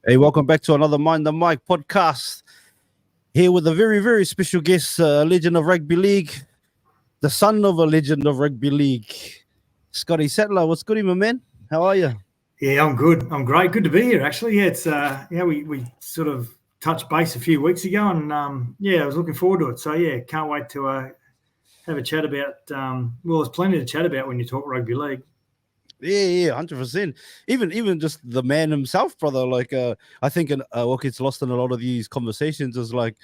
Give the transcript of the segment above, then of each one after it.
Hey, welcome back to another Mind the Mic podcast. Here with a very, very special guest, legend of rugby league, the son of a legend of rugby league, Scotty Sattler. What's good, my man? How are you? Yeah, I'm good. I'm great. Good to be here, actually. Yeah, it's we sort of touched base a few weeks ago, and I was looking forward to it. So yeah, can't wait to have a chat about. Well, there's plenty to chat about when you talk rugby league. Yeah, 100%. Even just the man himself, brother. Like, I think what gets lost in a lot of these conversations is like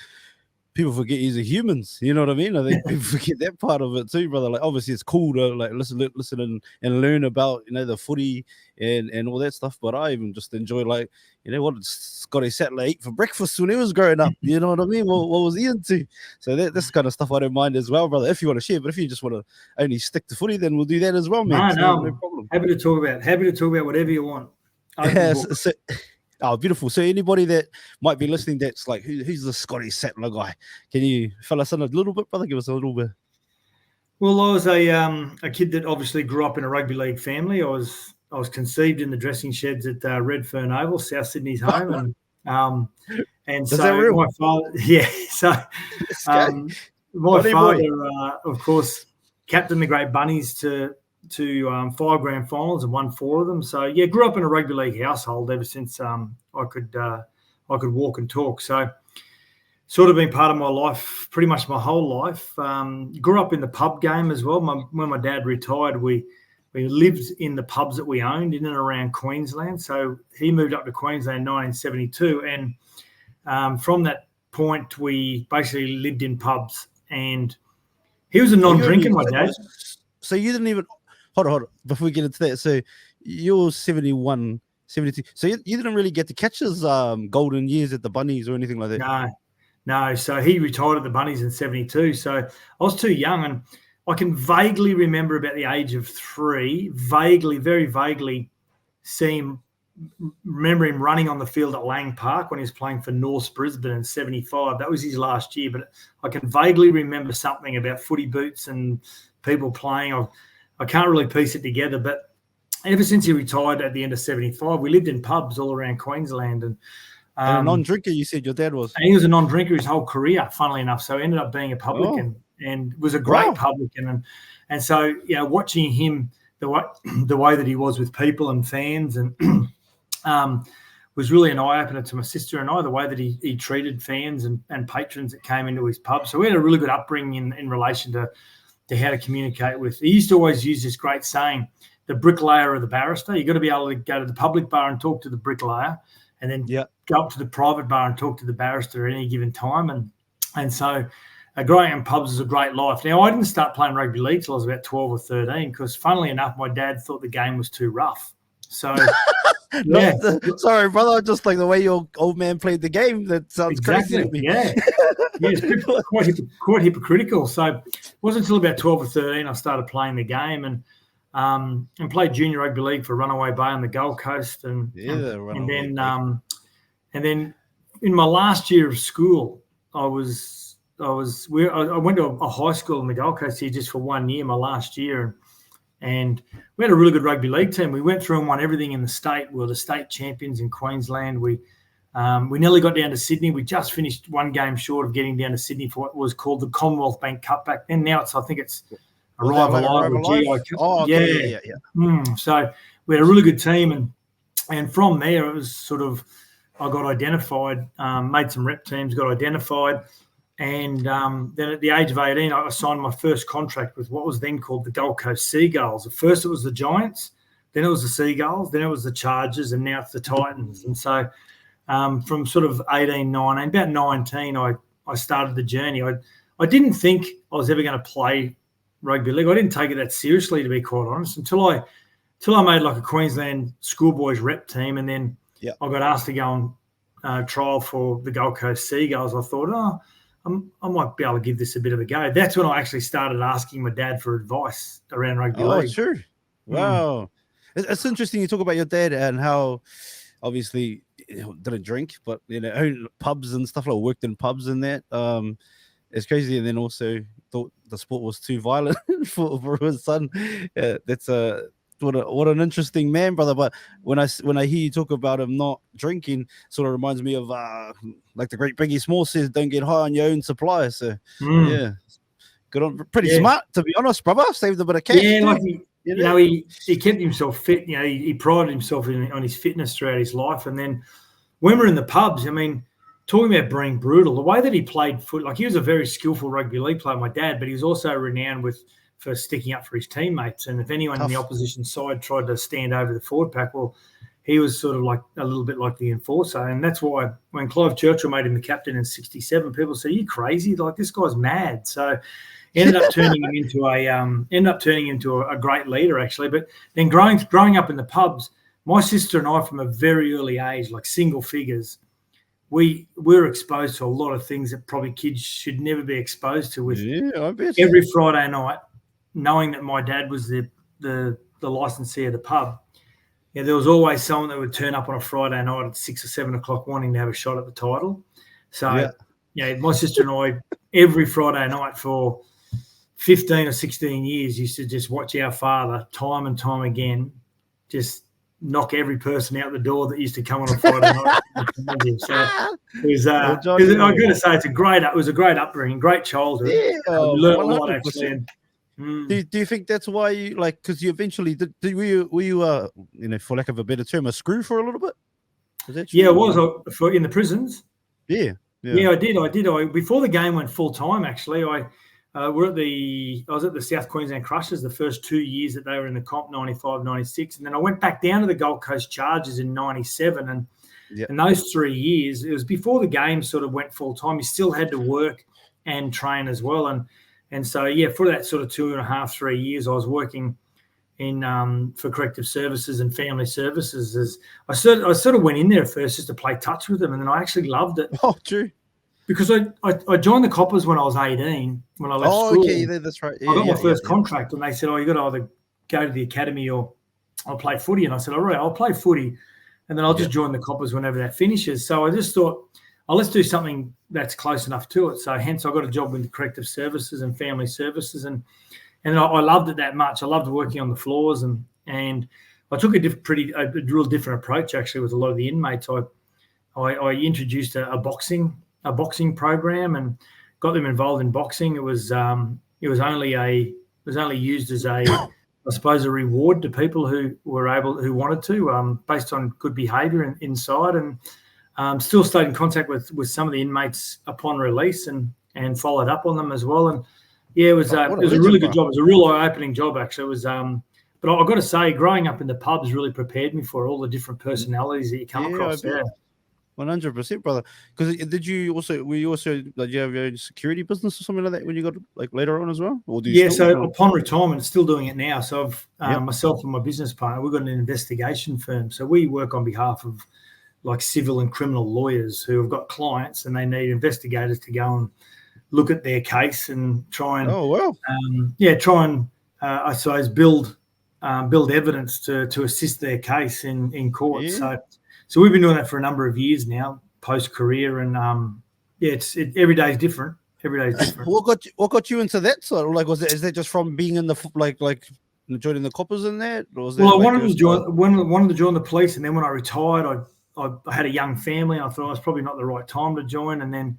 people forget he's a humans. You know what I mean? I think people forget that part of it too, brother. Like, obviously, it's cool to like listen and learn about the footy and all that stuff. But I even just enjoy what did Scotty Sattler eat for breakfast when he was growing up? You know what I mean? What was he into? So that's kind of stuff I don't mind as well, brother. If you want to share, but if you just want to only stick to footy, then we'll do that as well, man. No problem. Happy to talk about whatever you want. Oh, beautiful. So anybody that might be listening that's like, who's the Scotty Sattler guy? Can you fill us in a little bit, brother? Give us a little bit. Well, I was a kid that obviously grew up in a rugby league family. I was conceived in the dressing sheds at Redfern Oval, South Sydney's home. And is that real? My father, yeah. So my father, of course, captained the Great Bunnies to 5 grand finals and won 4 of them. So yeah, grew up in a rugby league household ever since I could walk and talk. So sort of been part of my life pretty much my whole life. Grew up in the pub game as well. When my dad retired, we lived in the pubs that we owned in and around Queensland. So he moved up to Queensland in 1972, and from that point we basically lived in pubs. And he was a non-drinker, my dad. So you didn't even hold on before we get into that. So you're 71, 72. So you didn't really get to catch his golden years at the Bunnies or anything like that? No. So he retired at the Bunnies in 72. So I was too young, and I can vaguely remember about the age of 3, very vaguely remember him running on the field at Lang Park when he was playing for North Brisbane in 75. That was his last year, but I can vaguely remember something about footy boots and people playing. I can't really piece it together, but ever since he retired at the end of 75, we lived in pubs all around Queensland. And a non-drinker, you said your dad was? And he was a non-drinker his whole career, funnily enough. So he ended up being a publican and was a great publican. And so, watching him, the way that he was with people and fans and was really an eye-opener to my sister and I, the way that he treated fans and patrons that came into his pub. So we had a really good upbringing in relation to how to communicate with. He used to always use this great saying, the bricklayer or the barrister. You've got to be able to go to the public bar and talk to the bricklayer, and then go up to the private bar and talk to the barrister at any given time. And so growing up in pubs is a great life. Now, I didn't start playing rugby league till I was about 12 or 13 because, funnily enough, my dad thought the game was too rough. So, sorry, brother, just like the way your old man played the game, that sounds crazy to me. Yeah, it's quite hypocritical. So it wasn't until about 12 or 13 I started playing the game and played junior rugby league for Runaway Bay on the Gold Coast, and then in my last year of school, I went to a high school in the Gold Coast here just for 1 year, my last year, and we had a really good rugby league team. We went through and won everything in the state. We were the state champions in Queensland. We nearly got down to Sydney. We just finished one game short of getting down to Sydney for what was called the Commonwealth Bank Cup back then. Now I think it's Arrive Alive or GI Cup. Oh, okay. Yeah. So we had a really good team, and from there it was sort of I got identified, made some rep teams, got identified, and then at the age of 18 I signed my first contract with what was then called the Gold Coast Seagulls. At first it was the Giants, then it was the Seagulls, then it was the Chargers, and now it's the Titans. And so from sort of 18, 19, about 19 I started the journey. I didn't think I was ever going to play rugby league. I didn't take it that seriously, to be quite honest, until I made like a Queensland schoolboys rep team, and then I got asked to go on trial for the Gold Coast Seagulls. I thought, I might be able to give this a bit of a go. That's when I actually started asking my dad for advice around rugby league. Oh, sure. Wow. It's interesting you talk about your dad and how obviously didn't drink, but owned pubs and stuff, like worked in pubs and that. It's crazy. And then also thought the sport was too violent for his son. That's what an interesting man, brother. But when I hear you talk about him not drinking, sort of reminds me of like the great Biggie Small says, "Don't get high on your own supply." So yeah, good on, pretty smart, to be honest, brother. Saved a bit of cash. Yeah, like he kept himself fit. You know, he prided himself on his fitness throughout his life. And then when we're in the pubs, I mean, talking about being brutal, the way that he played foot, like he was a very skillful rugby league player, my dad, but he was also renowned for sticking up for his teammates. And if anyone in the opposition side tried to stand over the forward pack, well, he was sort of like a little bit like the enforcer. And that's why when Clive Churchill made him the captain in '67, people said, "Are you crazy? Like, this guy's mad." So ended up turning him into a great leader, actually. But then growing up in the pubs, my sister and I, from a very early age, like single figures, we were exposed to a lot of things that probably kids should never be exposed to. With I bet. Every Friday night, knowing that my dad was the licensee of the pub, there was always someone that would turn up on a Friday night at 6 or 7 o'clock wanting to have a shot at the title. So, my sister and I, every Friday night for 15 or 16 years, used to just watch our father time and time again just knock every person out the door that used to come on a Friday night. So it was, I've got to say, it was a great upbringing, great childhood. Yeah, we learned a lot, actually. Do you think that's why you, like, because you eventually were you for lack of a better term, a screw for a little bit? Was that true? Yeah, it was in the prisons. Yeah, I did. Before the game went full time, actually, I was at the South Queensland Crushers the first 2 years that they were in the comp, 95, 96. And then I went back down to the Gold Coast Chargers in 97. And in those 3 years, it was before the game sort of went full time. You still had to work and train as well. And so, for that sort of 2.5, 3 years, I was working in for corrective services and family services. I sort of went in there first just to play touch with them. And then I actually loved it. Oh, true. Because I joined the Coppers when I was 18, when I left school. Okay, that's right. I got my first contract, and they said, you got to either go to the academy or I'll play footy. And I said, all right, I'll play footy, and then I'll just join the Coppers whenever that finishes. So I just thought, let's do something that's close enough to it. So hence I got a job with the corrective services and family services, and I loved it that much. I loved working on the floors, and I took a real different approach, actually, with a lot of the inmates. I introduced a boxing program and got them involved in boxing. It was only used as I suppose a reward to people who wanted to, based on good behaviour inside, and still stayed in contact with some of the inmates upon release and followed up on them as well. And it was a really good job. It was a real eye-opening job, actually. It was but I've got to say, growing up in the pubs really prepared me for all the different personalities that you come across. 100%, brother. Because were you also like, you have your own security business or something like that when you got like later on as well? Or do you so upon retirement, still doing it now. So I've myself and my business partner, we've got an investigation firm. So we work on behalf of like civil and criminal lawyers who have got clients and they need investigators to go and look at their case and try and I suppose build evidence to assist their case in court. So we've been doing that for a number of years now, post career, and every day is different. Every day is different. What got you into that sort of, like, is that just from being in the like joining the Coppers in that? Or was I wanted to join the police, and then when I retired, I had a young family, and I thought it was probably not the right time to join. And then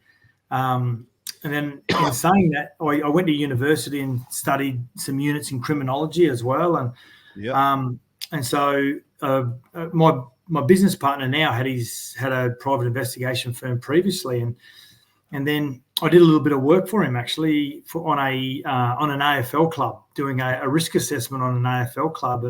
in saying that, I went to university and studied some units in criminology as well, and so my business partner now had a private investigation firm previously, and then I did a little bit of work for him, actually, on an AFL club, doing a risk assessment on an AFL club,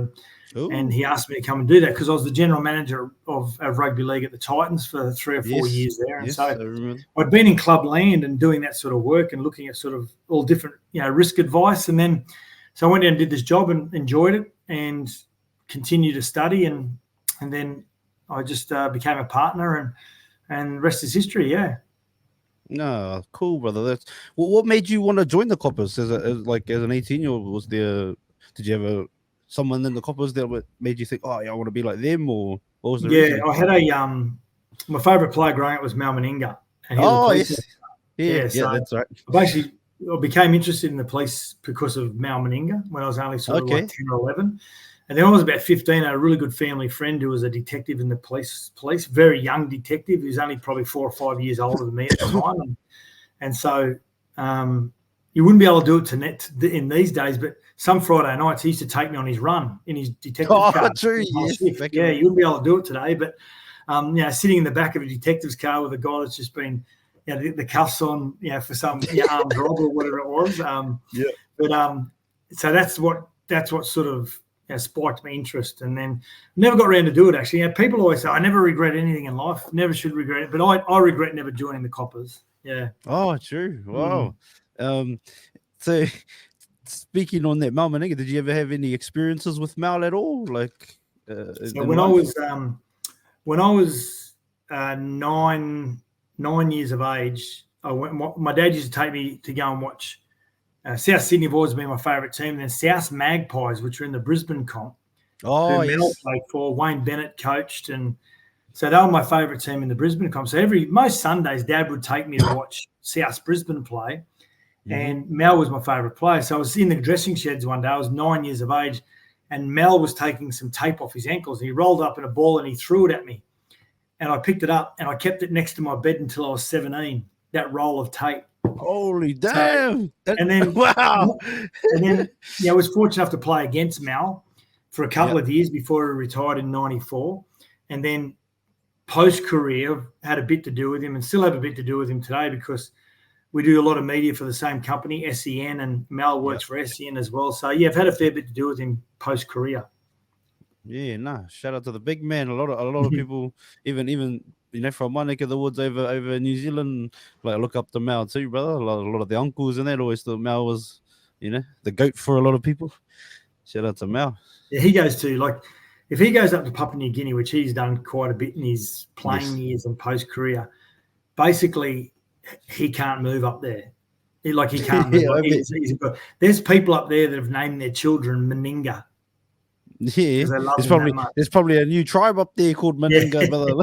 and he asked me to come and do that because I was the general manager of rugby league at the Titans for 3 or 4 years there, and so I'd been in club land and doing that sort of work and looking at sort of all different risk advice, and then so I went down and did this job and enjoyed it and continued to study and then I just became a partner, and the rest is history. Yeah. No, cool, brother. That's what made you want to join the Coppers as an 18-year-old? Was there? Did you have someone in the Coppers that made you think, oh yeah, I want to be like them, or what was the reason? I had my favourite player growing up was Mal Meninga. That's right. I became interested in the police because of Mal Meninga when I was only sort of like 10 or 11. And then when I was about 15, I had a really good family friend who was a detective in the police, very young detective. He was only probably 4 or 5 years older than me at the time. And so you wouldn't be able to do it in these days, but some Friday nights he used to take me on his run in his detective car. True, yeah, you wouldn't be able to do it today, but sitting in the back of a detective's car with a guy that's just been, the cuffs on, for some armed robber or whatever it was. But so that's what sort of spiked my interest, and then never got around to do it. Actually, people always say I never regret anything in life, never should regret it, but I regret never joining the Coppers. Yeah. Oh, true. Wow. So speaking on that, Mal Meninga, did you ever have any experiences with Mal at all? Like, so when I was 9 years of age, my dad used to take me to go and watch. South Sydney have always been my favourite team. And then South Magpies, which are in the Brisbane comp. Oh, who Mel played for. Wayne Bennett coached, and so they were my favourite team in the Brisbane comp. So most Sundays, Dad would take me to watch South Brisbane play, and Mel was my favourite player. So I was in the dressing sheds one day. I was 9 years of age, and Mel was taking some tape off his ankles, and he rolled up in a ball and he threw it at me, and I picked it up and I kept it next to my bed until I was 17. That roll of tape. Holy damn! And then wow! And then I was fortunate enough to play against Mal for a couple of years before he retired in '94, and then post-career had a bit to do with him, and still have a bit to do with him today because we do a lot of media for the same company, SEN, and Mal works for SEN as well. So I've had a fair bit to do with him post-career. Yeah, shout out to the big man. A lot of people, even from my neck of the woods over New Zealand, like I look up to Mal too, brother. A lot of the uncles and that always thought Mal was, the goat for a lot of people. Shout out to Mal. Yeah, he goes to, like, if he goes up to Papua New Guinea, which he's done quite a bit in his playing years and post-career, basically he can't move up there. He can't move. There's people up there that have named their children Meninga. Yeah, there's probably a new tribe up there called Meninga, brother.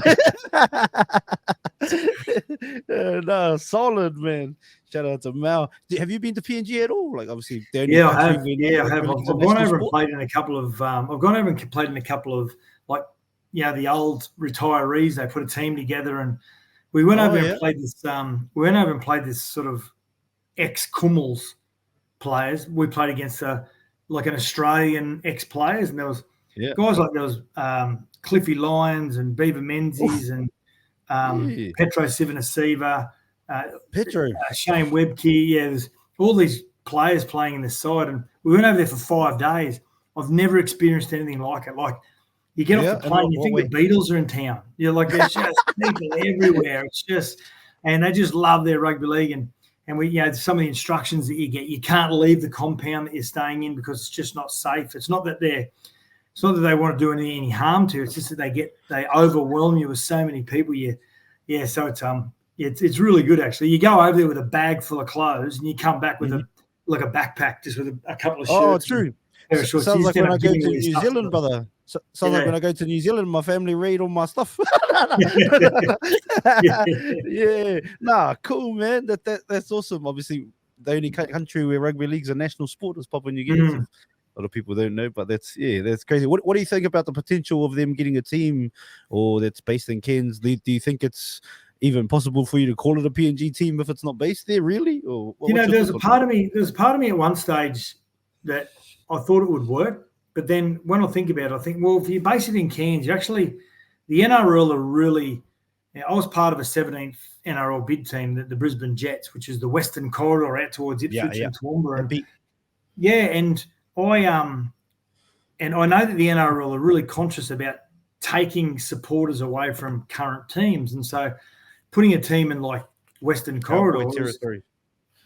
No, solid, man. Shout out to Mal. Have you been to PNG at all? Like, obviously, I have. I've gone over and played in a couple of. I've gone over and played in a couple of, like, the old retirees. They put a team together, and we went over and played this. We went over and played this sort of ex-Kummels players. We played against like an Australian ex-players, and there was guys like there was Cliffy Lyons and Beaver Menzies and Petro Sivanasiva, Shane Webke. There's all these players playing in this side, and we went over there for 5 days. I've never experienced anything like it. Like, you get off the plane, you think the Beatles are in town. You're like, there's just people everywhere. It's just, and they just love their rugby league. And we, some of the instructions that you get, you can't leave the compound that you're staying in because it's just not safe. It's not that they want to do any harm to you. It's just that they overwhelm you with so many people. So it's really good, actually. You go over there with a bag full of clothes and you come back with a backpack just with a couple of shirts. Oh, true. Sounds like when I go to New Zealand, brother. Sounds like when I go to New Zealand, my family read all my stuff. Cool, man. That's awesome. Obviously, the only country where rugby league's a national sport is Papua New Guinea. A lot of people don't know, but that's crazy. What do you think about the potential of them getting a team, or that's based in Cairns? Do you think it's even possible for you to call it a PNG team if it's not based there, really? Or there's a part of me at one stage that I thought it would work. But then when I think about it, I think, well, if you base it in Cairns, the NRL are really, I was part of a 17th NRL bid team, the Brisbane Jets, which is the Western Corridor out towards Ipswich and Toowoomba. And I know that the NRL are really conscious about taking supporters away from current teams. And so putting a team in like Western Corridor territory.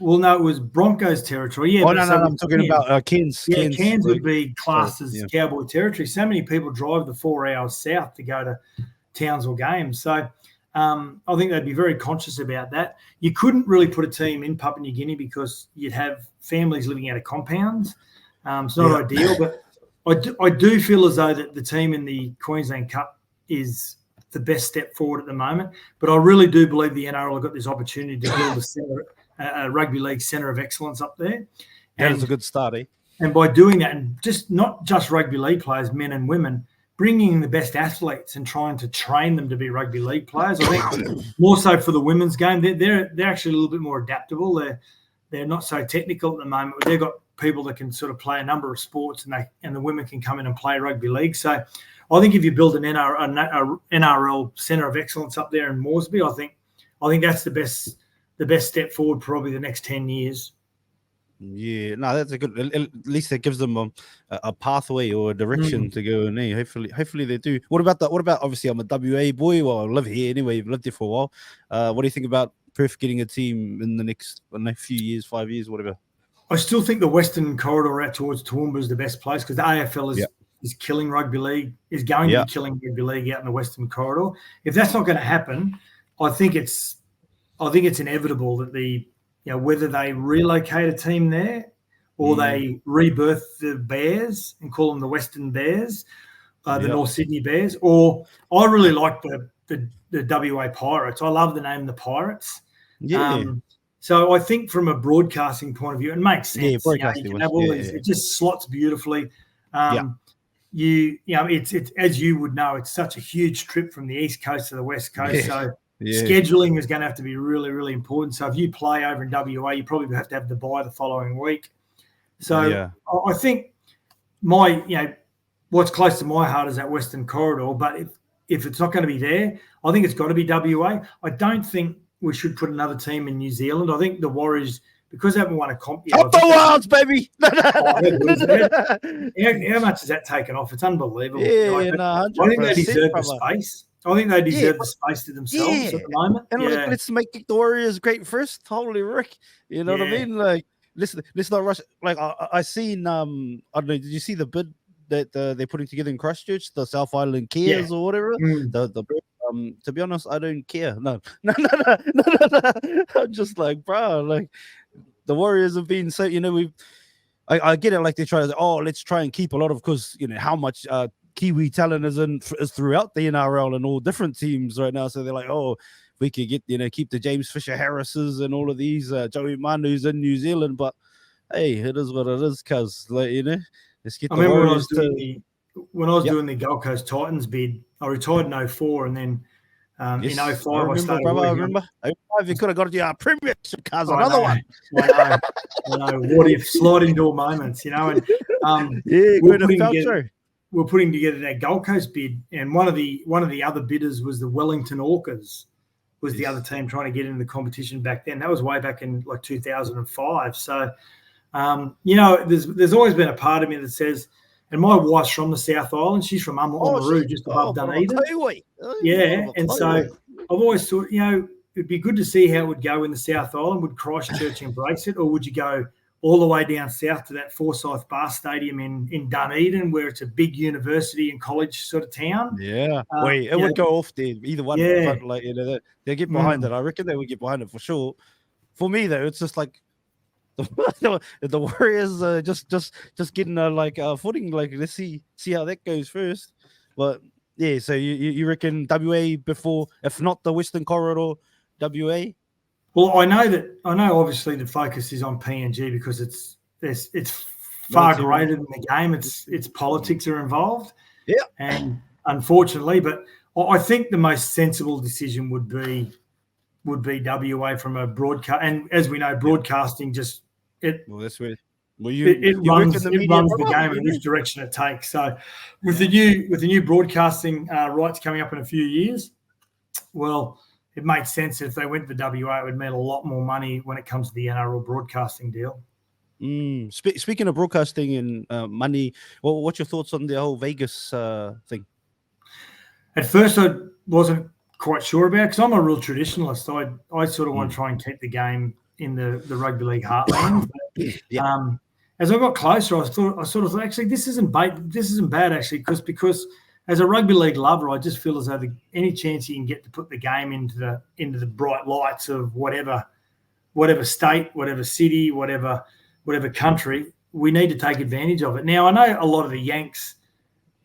Well, no, it was Broncos territory. Yeah, I'm talking about Cairns. Yeah, Cairns would be classed as Cowboy territory. So many people drive the 4 hours south to go to Townsville games. So I think they'd be very conscious about that. You couldn't really put a team in Papua New Guinea because you'd have families living out of compounds. It's not ideal, but I do feel as though that the team in the Queensland Cup is the best step forward at the moment. But I really do believe the NRL have got this opportunity to build a rugby league centre of excellence up there. That is a good start, eh? And by doing that, and just not just rugby league players, men and women, bringing the best athletes and trying to train them to be rugby league players. I think more so for the women's game, they're actually a little bit more adaptable. They're not so technical at the moment. They've got people that can sort of play a number of sports, and the women can come in and play rugby league. So I think if you build an NRL centre of excellence up there in Moresby, I think that's the best step forward probably the next 10 years. Yeah, no, that's a good. At least it gives them a pathway or a direction to go in. Hopefully they do. What about obviously I'm a WA boy. Well, I live here anyway. I've lived here for a while. What do you think about Perth getting a team in the next few years, 5 years, whatever? I still think the Western Corridor out towards Toowoomba is the best place because the AFL is killing rugby league. Is going to be killing rugby league out in the Western Corridor. If that's not going to happen, I think it's inevitable that whether they relocate a team there or they rebirth the Bears and call them the Western Bears, the North Sydney Bears, or I really like the WA Pirates. I love the name the Pirates. Yeah. So I think from a broadcasting point of view, it makes sense. Yeah, broadcasting. You can have all these. It just slots beautifully. It's as you would know, it's such a huge trip from the East Coast to the West Coast. So scheduling is going to have to be really, really important. So if you play over in WA, you probably have to have the bye the following week. So I think what's close to my heart is that Western Corridor. But if it's not going to be there, I think it's got to be WA. I don't think we should put another team in New Zealand. I think the Warriors, because they haven't won a comp yet. Up the Wilds, baby! How much has that taken off? It's unbelievable. I think they deserve the space. I think they deserve the space to themselves at the moment. And let's make the Warriors great first. Holy Rick. You know what I mean? Like, let's not rush. Like, I seen, I don't know, did you see the bid that they're putting together in Christchurch, the South Island Cares or whatever? To be honest, I don't care. No. I'm just like, bro, like, the Warriors have been so, I get it. Like, they try to, let's try and keep a lot of, because, how much Kiwi talent is throughout the NRL and all different teams right now. So they're like, we could get, keep the James Fisher Harrises and all of these Joey Manu's in New Zealand. But hey, it is what it is, cuz, like, let's get the Warriors when I was doing the Gold Coast Titans bid, I retired in 2004, and then in 2005 I started working. I remember. 2005, you could have got your Premiership cuz, another one. I know. What if sliding door moments, and we're putting together that Gold Coast bid, and one of the other bidders was the Wellington Orcas, was the other team trying to get into the competition back then. That was way back in like 2005. So, there's always been a part of me that says, and my wife's from the South Island. She's from Oamaru, just above Dunedin. And so I've always thought, it'd be good to see how it would go in the South Island. Would Christchurch embrace it, or would you go all the way down south to that Forsyth Bar Stadium in Dunedin, where it's a big university and college sort of town? It would go off there, either one. But like, they'll get behind it. I reckon they would get behind it for sure. For me, though, it's just like the Warriors just getting a footing. Like, let's see how that goes first. But yeah, so you reckon WA before, if not the Western Corridor, WA? Well, I know obviously the focus is on PNG because it's far greater than the game. It's politics are involved. Yeah. And unfortunately, but I think the most sensible decision would be WA from a broadcast. And as we know, broadcasting just it runs the game in which direction it takes. So with the new broadcasting rights coming up in a few years, well, it makes sense if they went to the WA, it would mean a lot more money when it comes to the NRL broadcasting deal. Speaking of broadcasting and money, what's your thoughts on the whole Vegas thing? At first, I wasn't quite sure about it because I'm a real traditionalist. I sort of want to try and keep the game in the rugby league heartland. As I got closer, I sort of thought, actually, this isn't bad actually, because as a rugby league lover, I just feel as though any chance you can get to put the game into the bright lights of whatever state, whatever city, whatever country, we need to take advantage of it. Now, I know a lot of the Yanks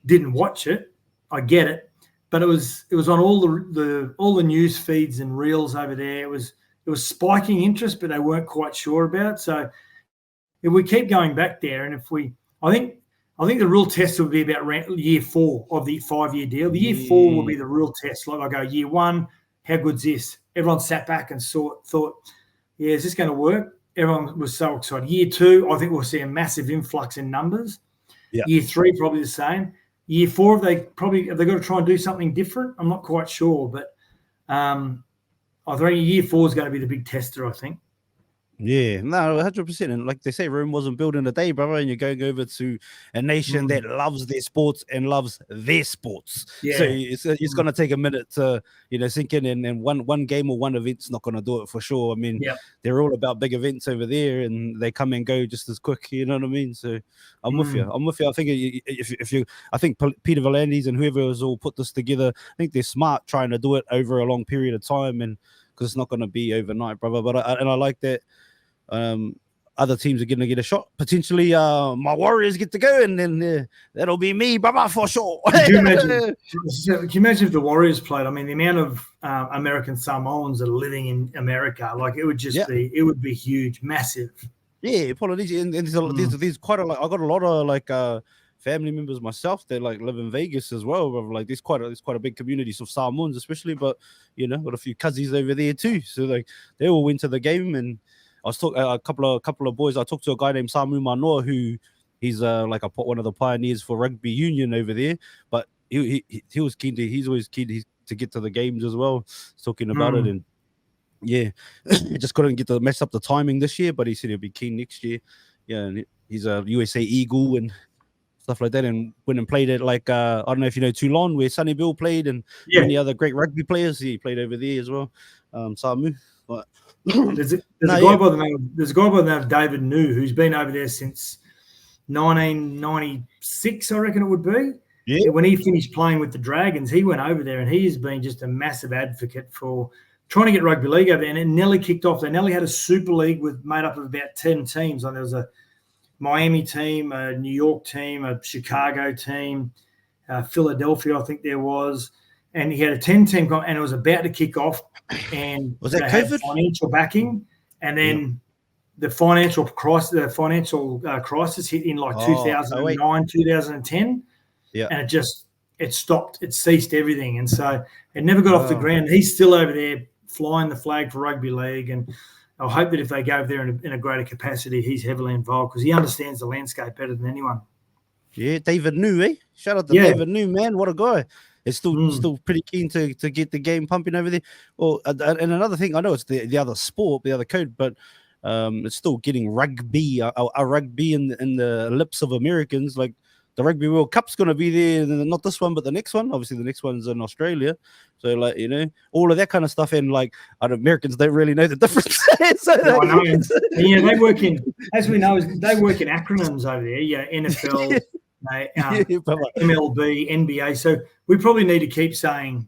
didn't watch it. I get it, but it was on all the news feeds and reels over there. It was spiking interest, but they weren't quite sure about it. So if we keep going back there, and I think the real test will be about year 4 of the 5-year deal. The year 4 will be the real test. Like I go, year 1, how good's this? Everyone sat back and thought, yeah, is this going to work? Everyone was so excited. Year 2, I think we'll see a massive influx in numbers. Yeah. Year 3, probably the same. Year 4, have they got to try and do something different? I'm not quite sure, but I think year 4 is going to be the big tester, I think. Yeah, no, 100%. And like they say, Rome wasn't built in a day, brother. And you're going over to a nation that loves their sports and loves their sports. Yeah. So it's going to take a minute to, sink in. And one game or one event's not going to do it for sure. I mean, they're all about big events over there, and they come and go just as quick. You know what I mean? So I'm with you. I think I think Peter V'landys and whoever has all put this together, I think they're smart trying to do it over a long period of time, and because it's not going to be overnight, brother. But I like that. Other teams are going to get a shot. Potentially, my Warriors get to go, and then that'll be me, brother, for sure. Can you imagine if the Warriors played? I mean, the amount of American Samoans that are living in America, like it would just be, it would be huge, massive. Yeah, Polynesia, and there's quite a lot. I got a lot of like family members myself that like live in Vegas as well. Brother. Like there's quite a big community of Samoans, especially, but got a few cousins over there too. So like they all went to the game, and I was talking a couple of boys. I talked to a guy named Samu Manoa, who he's like one of the pioneers for rugby union over there. But he was keen to. He's always keen to get to the games as well. Talking about it, and he just couldn't get to mess up the timing this year. But he said he'll be keen next year. Yeah, and he's a USA Eagle and stuff like that. And went and played at like I don't know if you know Toulon, where Sonny Bill played, and many other great rugby players. He played over there as well. Samu, but. There's a guy by the name of David New, who's been over there since 1996, I reckon it would be. Yeah. When he finished playing with the Dragons, he went over there, and he has been just a massive advocate for trying to get rugby league over there. And it nearly kicked off. They nearly had a Super League made up of about 10 teams. Like there was a Miami team, a New York team, a Chicago team, Philadelphia, I think there was. And he had a 10-team, and it was about to kick off. And was that COVID? Financial backing, and then the financial crisis hit in like 2009, 2010. Yeah, and it stopped. It ceased everything, and so it never got off the ground. He's still over there flying the flag for rugby league, and I hope that if they go over there in a greater capacity, he's heavily involved because he understands the landscape better than anyone. Yeah, David New, eh? Shout out to David New, man. What a guy. It's still pretty keen to get the game pumping over there. Well, and another thing, I know it's the other sport, the other code, but it's still getting rugby, a rugby in the lips of Americans. Like the Rugby World Cup's going to be there, not this one, but the next one. Obviously, the next one's in Australia. So, like, all of that kind of stuff. And, like, Americans don't really know the difference. So, I know. Yeah, they work as we know, they work in acronyms over there. Yeah, NFL. MLB, NBA. So we probably need to keep saying,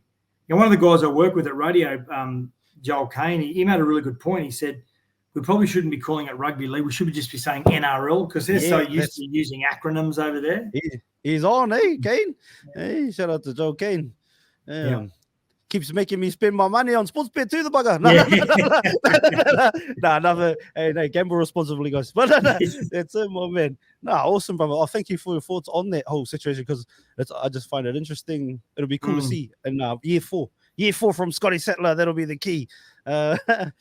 one of the guys I work with at radio, Joel Kane, he made a really good point. He said, we probably shouldn't be calling it rugby league. We should just be saying NRL because they're so used to using acronyms over there. He's on, Kane? Hey, shout out to Joel Kane. Keeps making me spend my money on sports bet too, the bugger. No, gamble responsibly, guys. But it's my man. No, awesome, brother. Oh, thank you for your thoughts on that whole situation because I just find it interesting. It'll be cool to see. And year 4 from Scotty Sattler, that'll be the key. But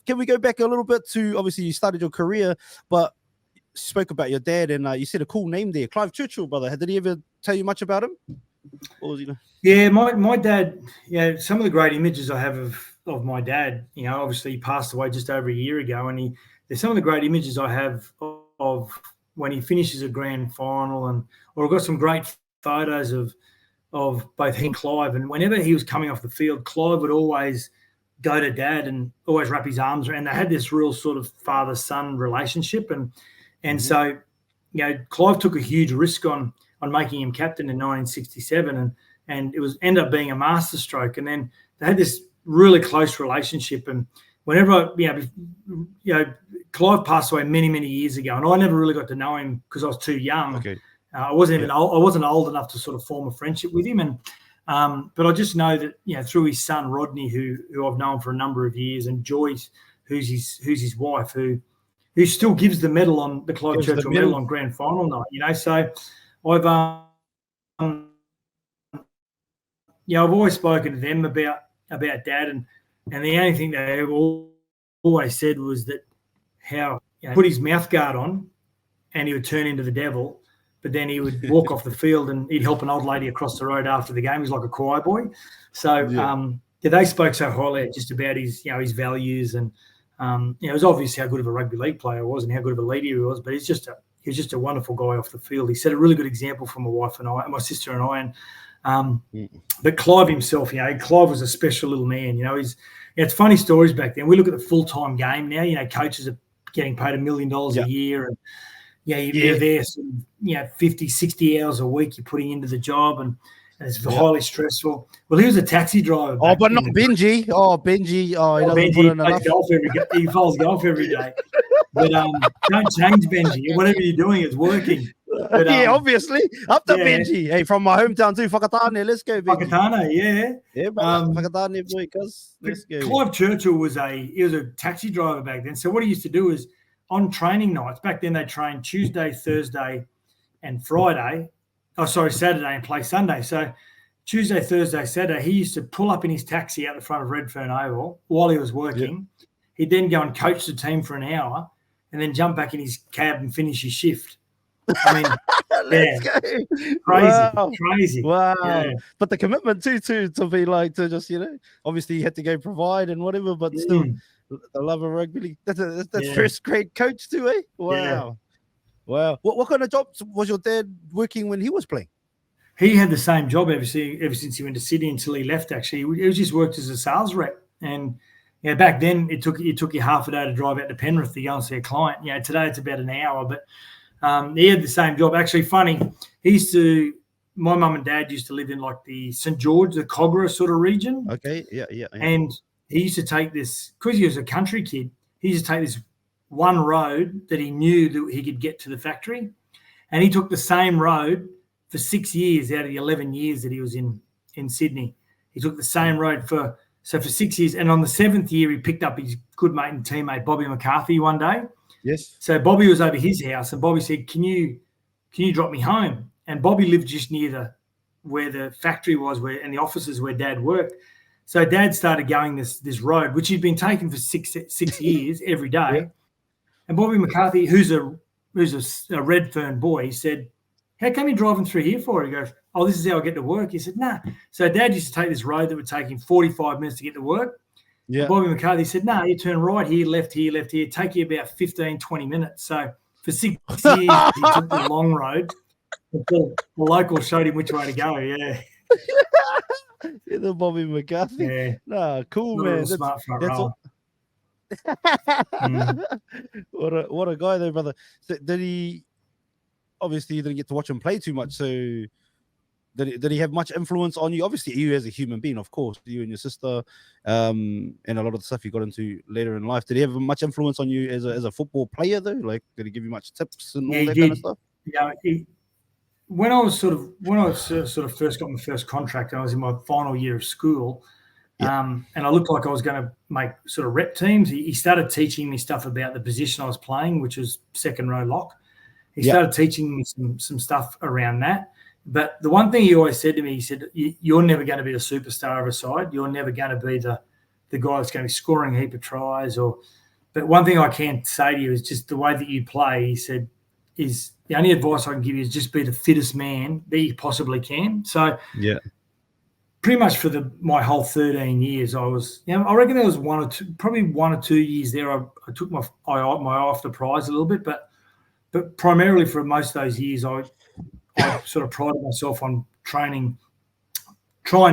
can we go back a little bit to, obviously, you started your career, but you spoke about your dad, and you said a cool name there, Clive Churchill, brother. Did he ever tell you much about him? Or was Yeah, my dad, some of the great images I have of my dad, obviously he passed away just over a year ago, and there's some of the great images I have of when he finishes a grand final, or I've got some great photos of both he and Clive, and whenever he was coming off the field, Clive would always go to dad and always wrap his arms around. They had this real sort of father-son relationship, and so Clive took a huge risk on making him captain in 1967, and it ended up being a masterstroke. And then they had this really close relationship. And whenever Clive passed away many, many years ago, and I never really got to know him because I was too young. Okay. I wasn't old enough to sort of form a friendship with him. And but I just know that through his son Rodney, who I've known for a number of years, and Joyce, who's his wife, who who still gives the medal on the Clive Gives the Churchill medal. medal on grand final night. You know, so I've I've always spoken to them about Dad, and the only thing they always said was that how put his mouth guard on, and he would turn into the devil, but then he would walk off the field and he'd help an old lady across the road after the game. He's like a choir boy. So they spoke so highly just about his his values, and it was obvious how good of a rugby league player he was and how good of a leader he was. But he was just a wonderful guy off the field. He set a really good example for my wife and I, my sister and I. But Clive himself, Clive was a special little man. It's funny stories back then. We look at the full-time game now. Coaches are getting paid $1 million a year, and you're there, 50, 60 hours a week you're putting into the job, and it's highly stressful. Well, he was a taxi driver. Oh, but not Benji. Benji. Oh, he doesn't put in enough. He plays golf every day. But don't change Benji. Whatever you're doing, it's working. But, obviously. Up to Benji. Hey, from my hometown too, Whakatane. Let's go, Benji. Whakatane, Yeah, Whakatane boy, cuz. Let's go. Clive Churchill was a taxi driver back then. So what he used to do is on training nights, back then they trained Tuesday, Thursday, and Friday. Saturday and play Sunday. So Tuesday, Thursday, Saturday, he used to pull up in his taxi out the front of Redfern Oval while he was working. Yep. He'd then go and coach the team for an hour and then jump back in his cab and finish his shift. I mean, crazy. Wow. Yeah. But the commitment too to be like, to just, obviously you had to go provide and whatever, but still the love of rugby league. That's first grade coach too, eh? Wow. Yeah. Wow. What kind of jobs was your dad working when he was playing? He had the same job ever since he went to Sydney until he left, actually. He just worked as a sales rep. And back then it took you half a day to drive out to Penrith to go and see a client. Today it's about an hour. But he had the same job. Actually, funny, my mum and dad used to live in like the St. George, the Cogra sort of region. Okay, yeah. And he used to take this, because he was a country kid, he used to take this one road that he knew that he could get to the factory, and he took the same road for 6 years out of the 11 years that he was in Sydney. He took the same road for 6 years, and on the 7th year he picked up his good mate and teammate Bobby McCarthy one day. Yes. So Bobby was over his house, and Bobby said, "Can you drop me home?" And Bobby lived just near where the factory was, and the offices where Dad worked. So Dad started going this road, which he'd been taking for six years every day. Yeah. And Bobby McCarthy, who's a Redfern boy, said, "How come you're driving through here for?" He goes, "Oh, this is how I get to work." He said, "Nah." So Dad used to take this road that would take him 45 minutes to get to work. Yeah. Bobby McCarthy said, "No, you turn right here, left here, take you about 15, 20 minutes." So for 6 years, he took the long road until the local showed him which way to go. Yeah. The Bobby McCarthy. Yeah. No, cool, man. Smart front row. What a guy though, brother. So did he? Obviously, you didn't get to watch him play too much. So did he have much influence on you? Obviously, you as a human being, of course, you and your sister, and a lot of the stuff you got into later in life. Did he have much influence on you as a football player though? Like, did he give you much tips and all that kind of stuff? Yeah. When I sort of first got my first contract, I was in my final year of school. And I looked like I was going to make sort of rep teams. He started teaching me stuff about the position I was playing, which was second row lock. He started teaching me some stuff around that. But the one thing he always said to me, he said, "You're never going to be the superstar of a side. You're never going to be the guy that's going to be scoring a heap of tries." But one thing I can say to you is just the way that you play, he said, is the only advice I can give you is just be the fittest man that you possibly can. So pretty much for my whole 13 years, I was, I reckon there was one or two years there. I took my eye off the prize a little bit, but primarily for most of those years, I sort of prided myself on try and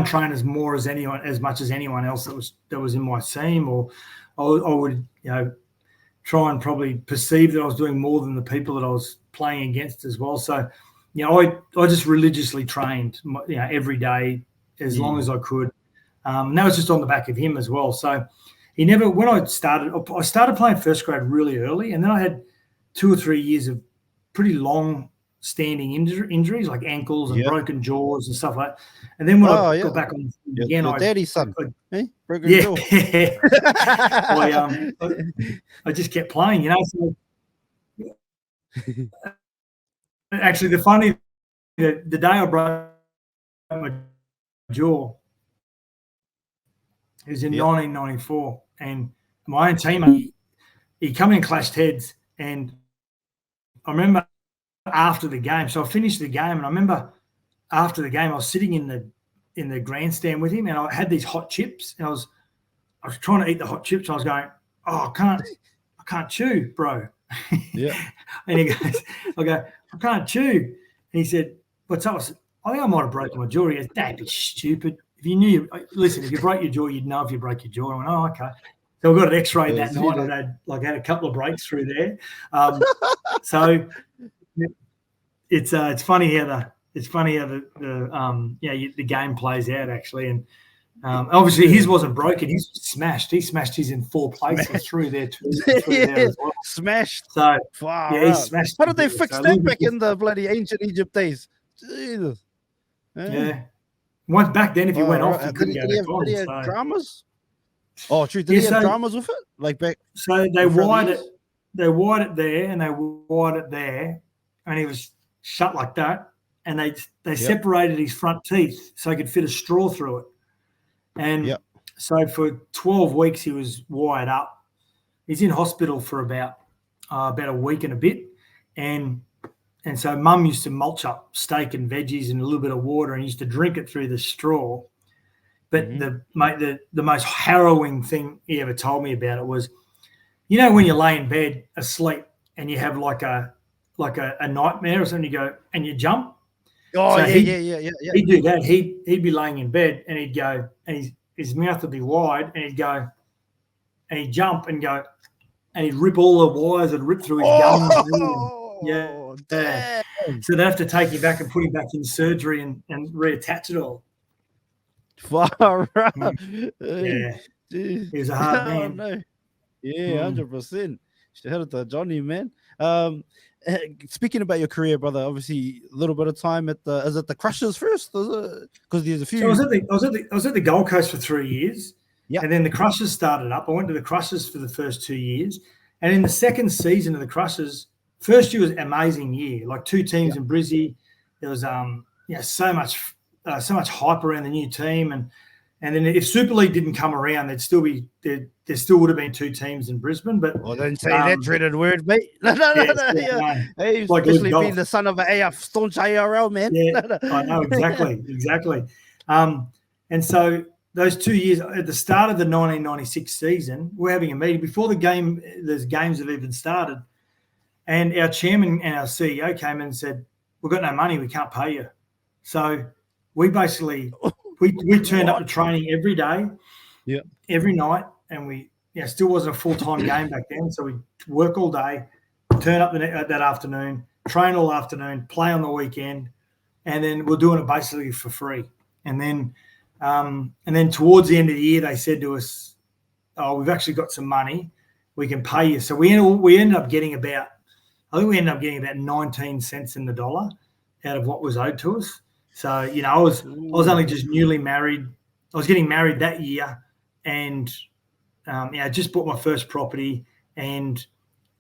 train as much as anyone else that was in my team, or I would, try and probably perceive that I was doing more than the people that I was playing against as well. So, I just religiously trained, every day, as long as I could. And that was just on the back of him as well. So he never, when I started playing first grade really early, and then I had 2 or 3 years of pretty long standing injuries like ankles and broken jaws and stuff like that. And then when I got back on again, your daddy's son, broken jaw. I just kept playing, So actually, the day I broke my jaw, it was in 1994, and my own teammate, he come in and clashed heads, and I remember after the game, so I finished the game, and I remember after the game, I was sitting in the grandstand with him, and I had these hot chips, and I was trying to eat the hot chips, and I was going, oh, I can't chew, bro. Yeah. And he goes, I can't chew. And he said, what's up? I said, I think I might have broken my jaw. He goes, don't be stupid. If you knew, listen, if you broke your jaw, you'd know if you broke your jaw. I went, oh, okay. So we got an X-ray that night. I had a couple of breaks through there. So it's funny how the game plays out actually, and obviously his wasn't broken. He's smashed. He smashed his in 4 places through there as well. Smashed. So he smashed. How did they fix that back in the bloody ancient Egypt days? Jesus. Yeah. Once back then, if you went off, you couldn't go back on. Did he have dramas? Oh, true. Did he have dramas with it? Like back. So they wired it. They wired it there, and they wired it there, and he was shut like that. And they separated his front teeth so he could fit a straw through it. And so for 12 weeks he was wired up. He's in hospital for about a week and a bit, and so Mum used to mulch up steak and veggies and a little bit of water, and used to drink it through the straw. But the most harrowing thing he ever told me about it was, you know, when you lay in bed asleep and you have like a nightmare or something, you go and you jump. Oh, so yeah. He'd do that. He'd be laying in bed and he'd go, and his mouth would be wide, and he'd go, and he'd jump and go, and he'd rip all the wires and rip through his gums. Yeah. So they have to take him back and put him back in surgery and reattach it all. Far right. Yeah. He was a hard man. No. Yeah, 100%. Shout out to Johnny, man. Speaking about your career, brother, obviously a little bit of time at the Crushers first, because there's a few. So I was at the Gold Coast for 3 years, and then the Crushers started up. I went to the Crushers for the first 2 years, and in the second season of the Crushers, first year was an amazing year. Like 2 teams in Brizzy, there was so much hype around the new team, and then if Super League didn't come around, there still would have been 2 teams in Brisbane. But don't say that dreaded word, mate. No. Hey, like especially being the son of an staunch ARL man. Yeah, I know exactly. And so those 2 years at the start of the 1996 season, we're having a meeting before the games have even started, and our chairman and our CEO came in and said, "We've got no money. We can't pay you." So we basically. We turned up to training every day, every night, and we still wasn't a full-time game back then. So we work all day, turn up that afternoon, train all afternoon, play on the weekend, and then we're doing it basically for free. And then towards the end of the year, they said to us, "Oh, we've actually got some money, we can pay you." So we ended up getting about 19 cents in the dollar out of what was owed to us. So, I was only just newly married. I was getting married that year, and I just bought my first property, and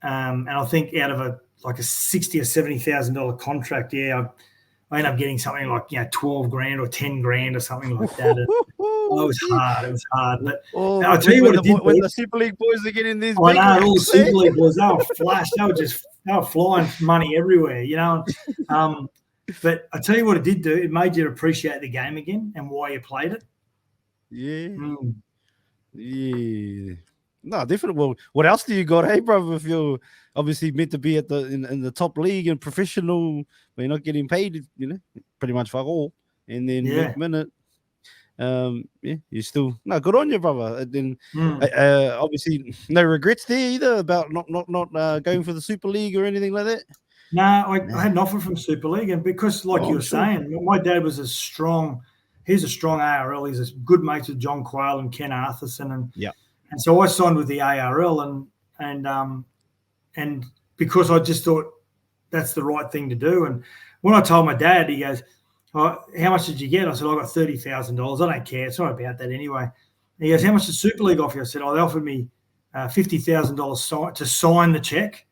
I think out of a $60,000 or $70,000 contract, I ended up getting something like $12,000 or $10,000 or something like that. It was hard. But I'll tell you what it did. When the Super League boys are getting these, all the Super League boys, they were flash. They were flying money everywhere, But I tell you what it did do. It made you appreciate the game again and why you played it. Yeah. Yeah. No, different. Well, what else do you got, hey, brother? If you're obviously meant to be at in the top league and professional, but you're not getting paid, pretty much fuck all. And then next minute, you're still good on you, brother. And then obviously no regrets there either about not going for the Super League or anything like that. No, I had an offer from Super League, and because, like you were saying, my dad was he's a strong ARL. He's a good mate with John Quayle and Ken Arthurson, and so I signed with the ARL, and because I just thought that's the right thing to do. And when I told my dad, he goes, "Oh, how much did you get?" I said, "I got $30,000. I don't care. It's not about that anyway." And he goes, "How much did Super League offer you?" I said, "Oh, they offered me $50,000 to sign the check."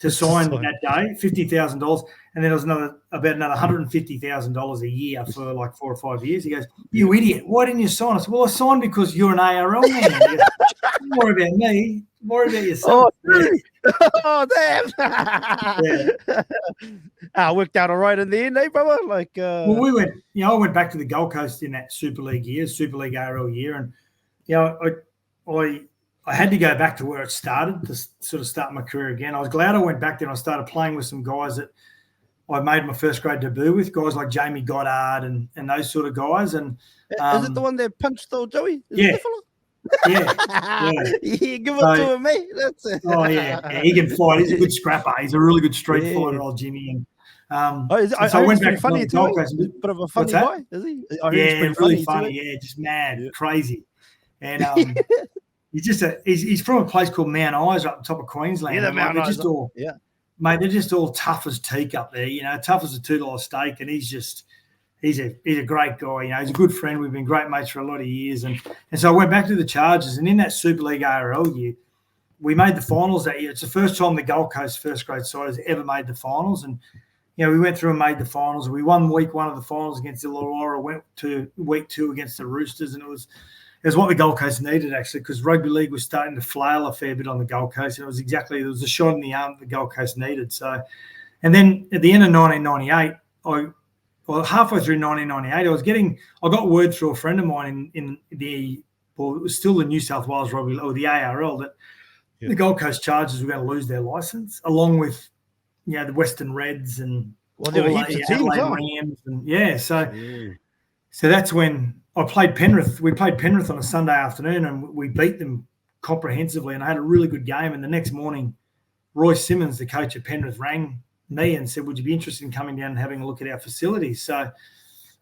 to sign that day, $50,000, and then there was about another $150,000 a year for like 4 or 5 years. He goes, "You idiot! Why didn't you sign?" I said, "Well, I signed because you're an ARL man." He goes, "Don't worry about me. Worry about yourself." Oh, damn! I worked out all right in the end, eh, brother? Like, well, we went. I went back to the Gold Coast in that Super League year, Super League ARL year, and I had to go back to where it started to sort of start my career again. I was glad I went back there and I started playing with some guys that I made my first grade debut with, guys like Jamie Goddard and those sort of guys. And is it the one that punched though, Joey? Yeah. Yeah. Give it to him, mate. That's it. Oh yeah, he can fight. He's a good scrapper. He's a really good street fighter, old Jimmy. And so I went back funny too. Bit of a funny guy, is he? Yeah, really funny. Yeah, just mad, crazy. And he's from a place called Mount Isa up the top of Queensland. Yeah, they're just all tough as teak up there. Tough as a $2 steak. And he's a great guy. He's a good friend. We've been great mates for a lot of years. And so I went back to the Chargers, and in that Super League ARL year, we made the finals that year. It's the first time the Gold Coast first grade side has ever made the finals. And we went through and made the finals. We won week 1 of the finals against Illawarra, went to week 2 against the Roosters, and it was what the Gold Coast needed, actually, because rugby league was starting to flail a fair bit on the Gold Coast, and it was a shot in the arm that the Gold Coast needed. So, and then at the end of 1998, halfway through 1998, I got word through a friend of mine it was still the New South Wales Rugby, or the ARL, that the Gold Coast Chargers were going to lose their license, along with the Western Reds and there were heaps of teams, Rams, and so that's when I played Penrith. We played Penrith on a Sunday afternoon, and we beat them comprehensively, and I had a really good game. And the next morning, Roy Simmons, the coach of Penrith, rang me and said, "Would you be interested in coming down and having a look at our facilities?" So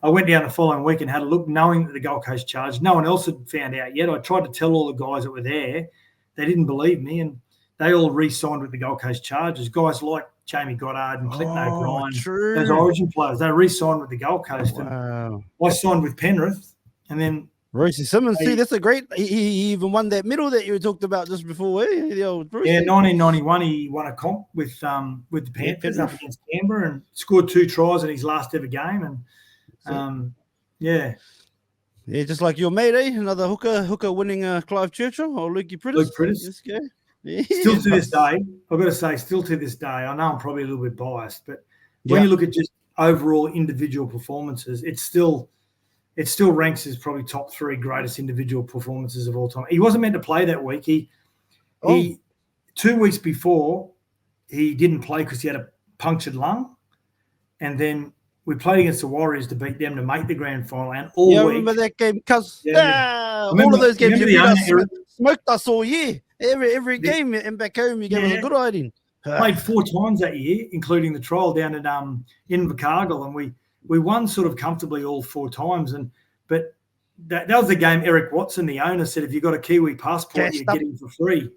I went down the following week and had a look, knowing that the Gold Coast Chargers, no one else had found out yet. I tried to tell all the guys that were there. They didn't believe me, and they all re-signed with the Gold Coast Chargers. Guys like Jamie Goddard and Clinton O'Brien, those Origin players, they re-signed with the Gold Coast. Wow. And I signed with Penrith, and then Royce Simmons, that's a great. He even won that medal that you talked about just before. The old Bruce. 1991, he won a comp with the Panthers up against Canberra and scored 2 tries in his last ever game. And just like your mate, another hooker winning Clive Churchill or Luke Prittis. Luke Prittis. This guy. Yeah. Still to this day, I've got to say, I know I'm probably a little bit biased, but when you look at just overall individual performances, it still ranks as probably top 3 greatest individual performances of all time. He wasn't meant to play that week. He 2 weeks before, he didn't play because he had a punctured lung, and then we played against the Warriors to beat them to make the grand final. And all week, remember that game? Because all of those games you smoked us all year. Every game and back home, you gave us a good hiding. Played 4 times that year, including the trial down at Invercargill, and we won sort of comfortably all 4 times. But that was the game Eric Watson, the owner, said, if you've got a Kiwi passport, you're getting for free.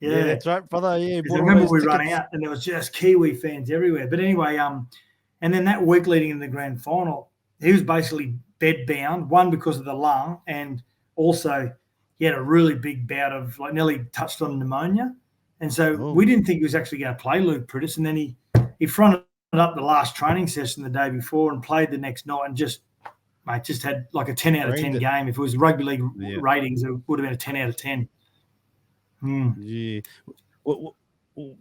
Yeah, that's right, brother. Yeah, I remember we ran out and there was just Kiwi fans everywhere. But anyway, and then that week leading in the grand final, he was basically bedbound, one because of the lung, and also he had a really big bout of nearly touched on pneumonia. And so we didn't think he was actually going to play Luke Prittis. And then he fronted up the last training session the day before and played the next night and just had like a 10 out of 10 game. If it was rugby league ratings, it would have been a 10 out of 10. Yeah.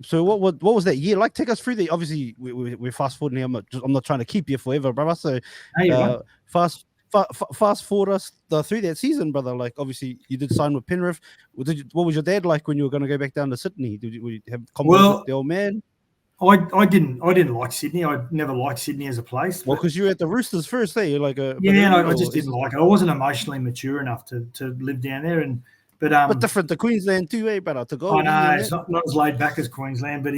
So what was that year like? Take us through obviously we're fast forwarding here. I'm not trying to keep you forever, brother. So fast forward us through that season, brother. Like, obviously you did sign with Penrith. What was your dad like when you were going to go back down to Sydney? Did you have confidence with the old man? I didn't like Sydney. I never liked Sydney as a place. Well, because you were at the Roosters first, you're like I just didn't like it. I wasn't emotionally mature enough to live down there, but different to Queensland too, brother. To go. I know it's not as laid back as Queensland, but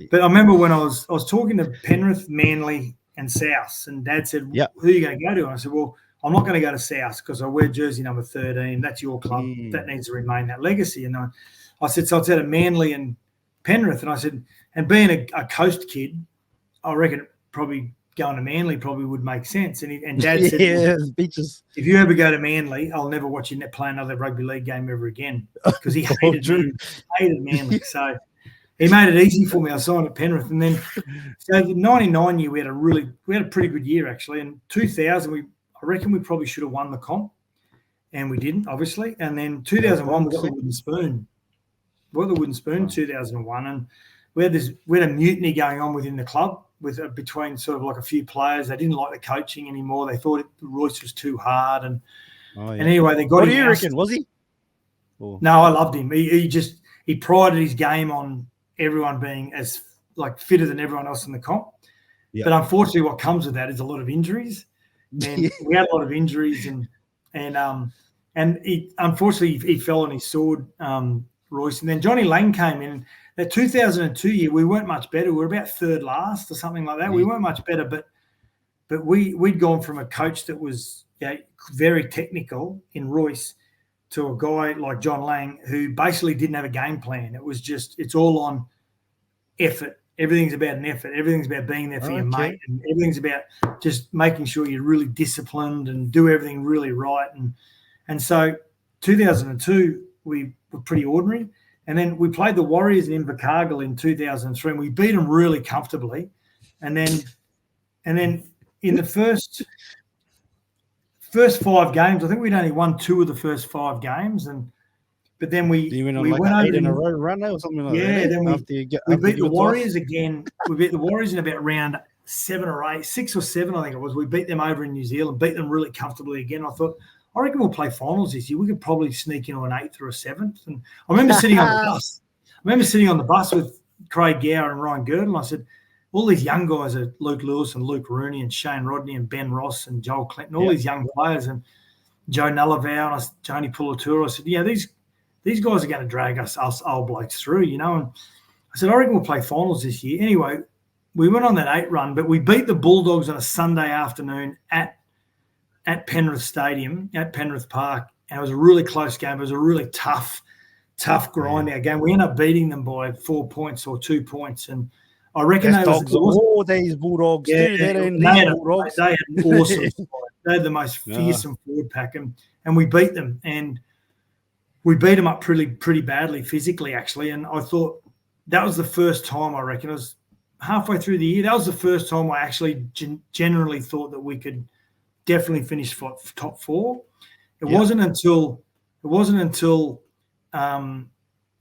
but I remember when I was talking to Penrith, Manly, and South, and Dad said, "Who are you going to go to?" And I said, "Well, I'm not going to go to South because I wear jersey number 13. That's your club. That needs to remain that legacy." And I said, so I said to Manly and Penrith, and I said, and being a coast kid, I reckon probably going to Manly probably would make sense. And Dad said, beaches. If you ever go to Manly, I'll never watch you play another rugby league game ever again because he hated Manly. So he made it easy for me. I signed at Penrith, and then so the '99 year we had a pretty good year actually. And 2000 I reckon we probably should have won the comp, and we didn't obviously. And then 2001 we got the wooden spoon. We got the wooden spoon in 2001, and we had a mutiny going on within the club between sort of like a few players. They didn't like the coaching anymore. They thought Royce was too hard, and anyway they got him. What do you reckon? Was he? Oh. No, I loved him. He prided his game on everyone being as like fitter than everyone else in the comp. Yep. But unfortunately, what comes with that is a lot of injuries, and we had a lot of injuries, and unfortunately he fell on his sword, Royce. And then Johnny Lang came in. That 2002 year, we weren't much better. We were about third last or something like that. We weren't much better, but we'd gone from a coach that was very technical in Royce to a guy like John Lang who basically didn't have a game plan. It was just, it's all on effort. Everything's about an effort. Everything's about being there for your mate, and everything's about just making sure you're really disciplined and do everything really right. And so 2002, we were pretty ordinary. And then we played the Warriors in Invercargill in 2003, and we beat them really comfortably. And then in the first 5 games, I think we'd only won 2 of the first 5 games, but then we went over 8 in a row run or something like that. Yeah, then we beat the Warriors again. We beat the Warriors in about round 7 or 8, 6 or 7, I think it was. We beat them over in New Zealand, beat them really comfortably again. I thought, I reckon we'll play finals this year. We could probably sneak into an 8th or a 7th. And I remember sitting on the bus with Craig Gower and Ryan Girdle. And I said, all these young guys are Luke Lewis and Luke Rooney and Shane Rodney and Ben Ross and Joel Clinton, all these young players, and Joe Nullivow and Tony Pulatura. I said, these guys are going to drag us old blokes through, And I said, I reckon we'll play finals this year. Anyway, we went on that 8 run, but we beat the Bulldogs on a Sunday afternoon at Penrith Stadium, at Penrith Park. And it was a really close game. It was a really tough grind out game. We ended up beating them by 4 points or 2 points. And I reckon they were these Bulldogs. They had an awesome fight. They had the most fearsome forward pack. And we beat them. And we beat them up pretty badly physically, actually. And I thought that was the first time, I reckon, it was halfway through the year. That was the first time I actually generally thought that we could definitely finish top 4. It wasn't until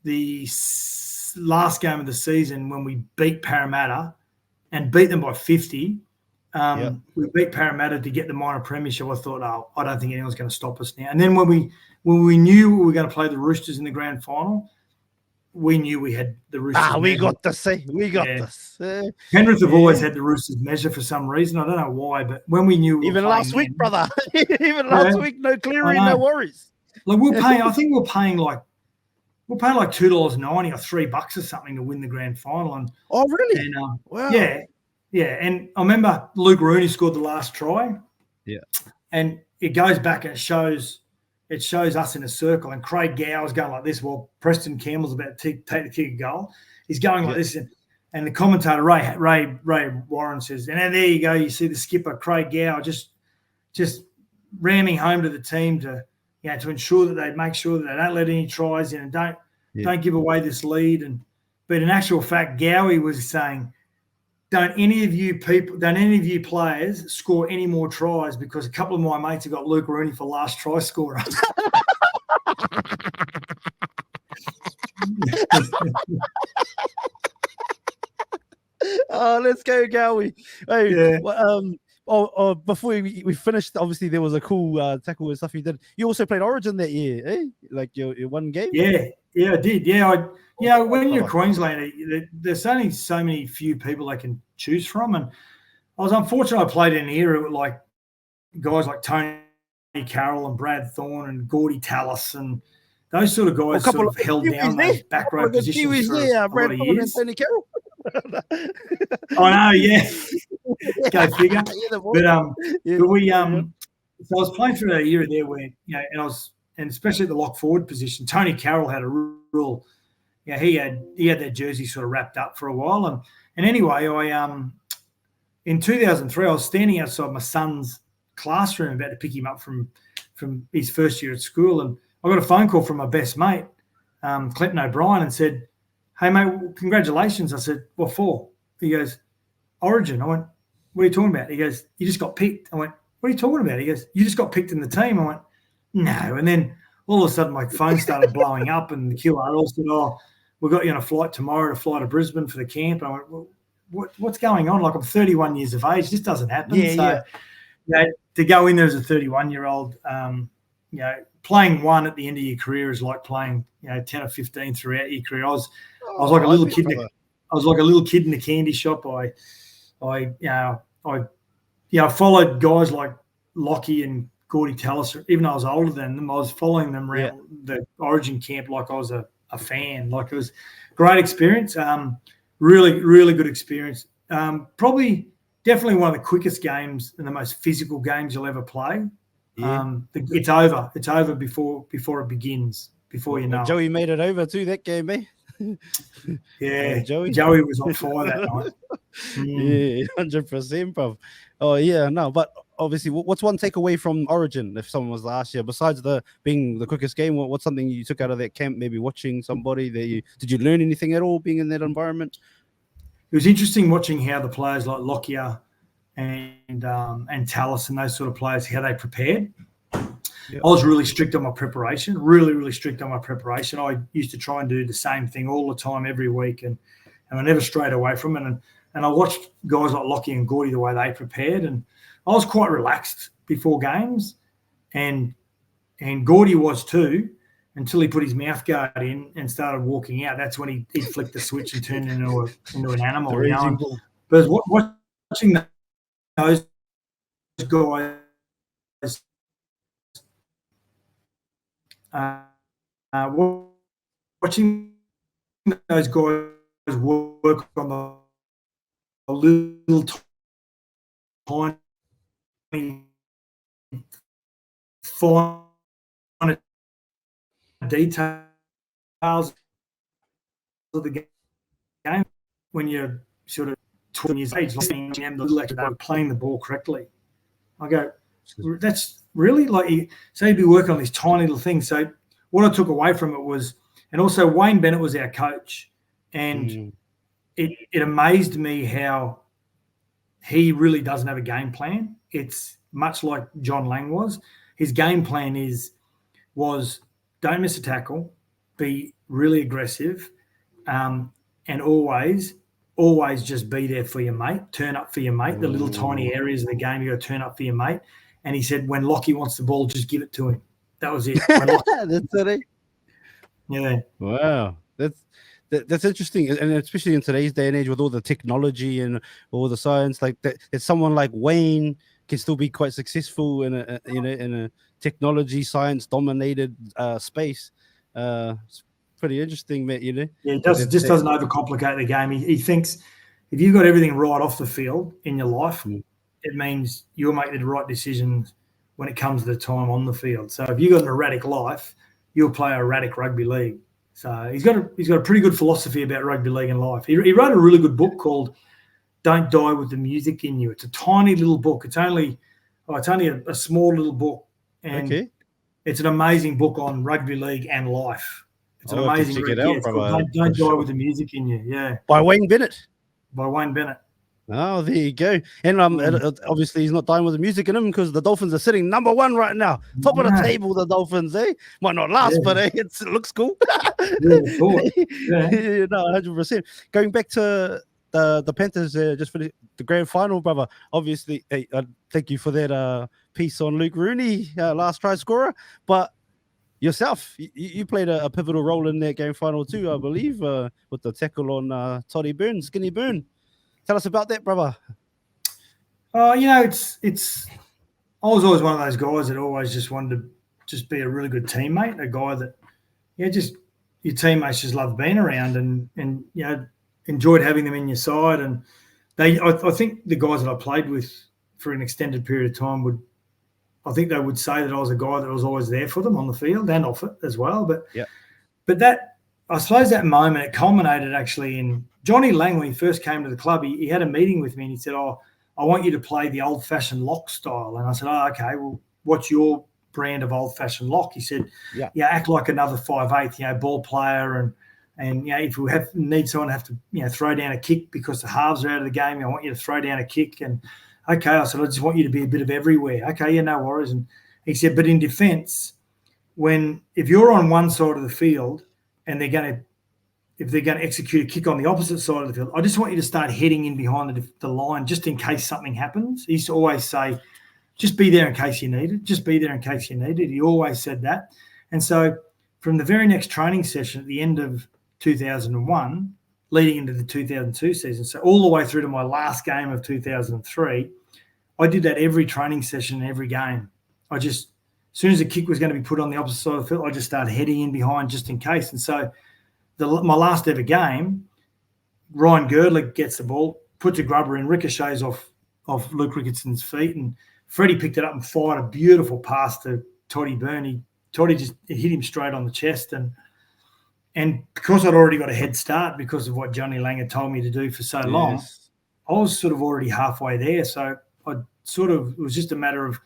the last game of the season when we beat Parramatta and beat them by 50. We beat Parramatta to get the minor premiership. I thought, I don't think anyone's going to stop us now. And then when we knew we were going to play the Roosters in the grand final, we knew we had the Roosters. We got this. We got this. Penrith have always had the Roosters measure for some reason. I don't know why, but when we knew, even last week, brother, last week, no Cleary, no worries. Like I think we're paying like $2.90 or $3 or something to win the grand final. And really? And, wow. Yeah. And I remember Luke Rooney scored the last try. Yeah. And it goes back and it shows us in a circle, and Craig Gower's going like this while Preston Campbell's about to take the kick of goal. He's going like this, and the commentator Ray Warren says, and there you go, you see the skipper Craig Gower just ramming home to the team to ensure that they make sure that they don't let any tries in and don't give away this lead. But in actual fact, Gowie was saying, don't any of you players score any more tries, because a couple of my mates have got Luke Rooney for last try scorer. Let's go, Gowie. Hey, before we finished, obviously there was a cool tackle and stuff you did. You also played Origin that year, eh? Like your one game? Yeah, I did. When you're a Queenslander, there's only so many few people I can choose from, and I was unfortunate. I played in an era with like guys like Tony Carroll and Brad Thorne and Gordy Tallis and those sort of guys sort of held down those back row positions for a lot of years. Tony Carroll. I know, yeah. Go figure. But we so I was playing through that era there where and especially at the lock forward position, Tony Carroll had a real he had that jersey sort of wrapped up for a while, and anyway, I in 2003 I was standing outside my son's classroom about to pick him up from his first year at school, and I got a phone call from my best mate, Clinton O'Brien, and said, hey, mate, congratulations. I said, what for? He goes, Origin. I went, what are you talking about? He goes, you just got picked. I went, what are you talking about? He goes, you just got picked in the team. I went, no. And then all of a sudden my phone started blowing up and the QRL said, oh, we got you on a flight tomorrow to fly to Brisbane for the camp. And I went, well, what's going on? Like, I'm 31 years of age. This doesn't happen. Yeah. To go in there as a 31-year-old, playing one at the end of your career is like playing, 10 or 15 throughout your career. I was like a little kid. I was like a little kid in the candy shop. I followed guys like Lockie and Gordy Tallis. Even though I was older than them, I was following them around the Origin camp like I was a fan. Like, it was a great experience. Really, really good experience. Definitely one of the quickest games and the most physical games you'll ever play. Yeah. It's over. It's over before it begins, before you know. Joey made it over too that game, eh? Yeah, Joey was on fire that night. Yeah, 100%, bro. Oh, yeah, no, but obviously, what's one takeaway from Origin, if someone was to ask you, besides being the quickest game, what's something you took out of that camp, maybe watching somebody did you learn anything at all being in that environment? It was interesting watching how the players like Lockyer and Tallis and those sort of players, how they prepared. Yep. I was really strict on my preparation, really, really strict on my preparation. I used to try and do the same thing all the time, every week, and I never strayed away from it. And I watched guys like Lockie and Gordy, the way they prepared, and I was quite relaxed before games, and Gordy was too, until he put his mouth guard in and started walking out. That's when he flicked the switch and turned into an animal. But watching those guys watching those guys work on a little tiny fine details of the game when you're sort of 20 years age, playing the ball correctly. I go, that's really like, so you'd be working on this tiny little thing. So what I took away from it was, and also Wayne Bennett was our coach, and it amazed me how he really doesn't have a game plan. It's much like John Lang was. His game plan was don't miss a tackle, be really aggressive, and always just be there for your mate, turn up for your mate. The little tiny areas of the game, you got to turn up for your mate. And he said, when Lockie wants the ball, just give it to him. That was it. That's it. Yeah. Wow. That's interesting, and especially in today's day and age with all the technology and all the science, like that, someone like Wayne can still be quite successful in a technology science dominated space. It's pretty interesting, mate. Yeah, it doesn't overcomplicate the game. He thinks if you've got everything right off the field in your life, it means you'll make the right decisions when it comes to the time on the field. So if you've got an erratic life, you'll play erratic rugby league. So he's got a pretty good philosophy about rugby league and life. He wrote a really good book called Don't Die with the Music in You. It's a tiny little book. It's only a small little book, and it's an amazing book on rugby league and life. It's an amazing read. It's called Don't Die with the Music in You. Yeah, by Wayne Bennett. Oh, there you go. And obviously he's not dying with the music in him because the Dolphins are sitting number one right now. Top of the table, the Dolphins, eh? Might not last, but it looks cool. Cool. Yeah. No, 100%. Going back to the Panthers, just for the grand final, brother. Obviously, thank you for that piece on Luke Rooney, last try scorer. But yourself, you played a pivotal role in that game final too, I believe, with the tackle on Skinny Burn. Tell us about that, brother. It's. I was always one of those guys that always just wanted to just be a really good teammate, a guy that, just your teammates just loved being around and enjoyed having them in your side. And I think the guys that I played with for an extended period of time would say that I was a guy that was always there for them on the field and off it as well. But that, I suppose that moment, it culminated actually in Johnny Lang. When he first came to the club, he had a meeting with me and he said, I want you to play the old-fashioned lock style. And I said, okay, well, what's your brand of old-fashioned lock? He said, act like another 5'8", ball player And if we need someone to have to throw down a kick because the halves are out of the game, I want you to throw down a kick. And okay, I said, I just want you to be a bit of everywhere. Okay, yeah, no worries. And he said, but in defence, if you're on one side of the field and if they're going to execute a kick on the opposite side of the field, I just want you to start heading in behind the line just in case something happens. He used to always say, just be there in case you need it. Just be there in case you need it. He always said that. And so from the very next training session at the end of 2001, leading into the 2002 season, so all the way through to my last game of 2003, I did that every training session, every game. As soon as a kick was going to be put on the opposite side of the field, I just started heading in behind just in case. And so my last ever game, Ryan Girdler gets the ball, puts a grubber in, ricochets off Luke Rickettson's feet, and Freddie picked it up and fired a beautiful pass to Toddy Byrne. Toddy just hit him straight on the chest. And because I'd already got a head start because of what Johnny Lang had told me to do for so long, I was sort of already halfway there. So it was just a matter of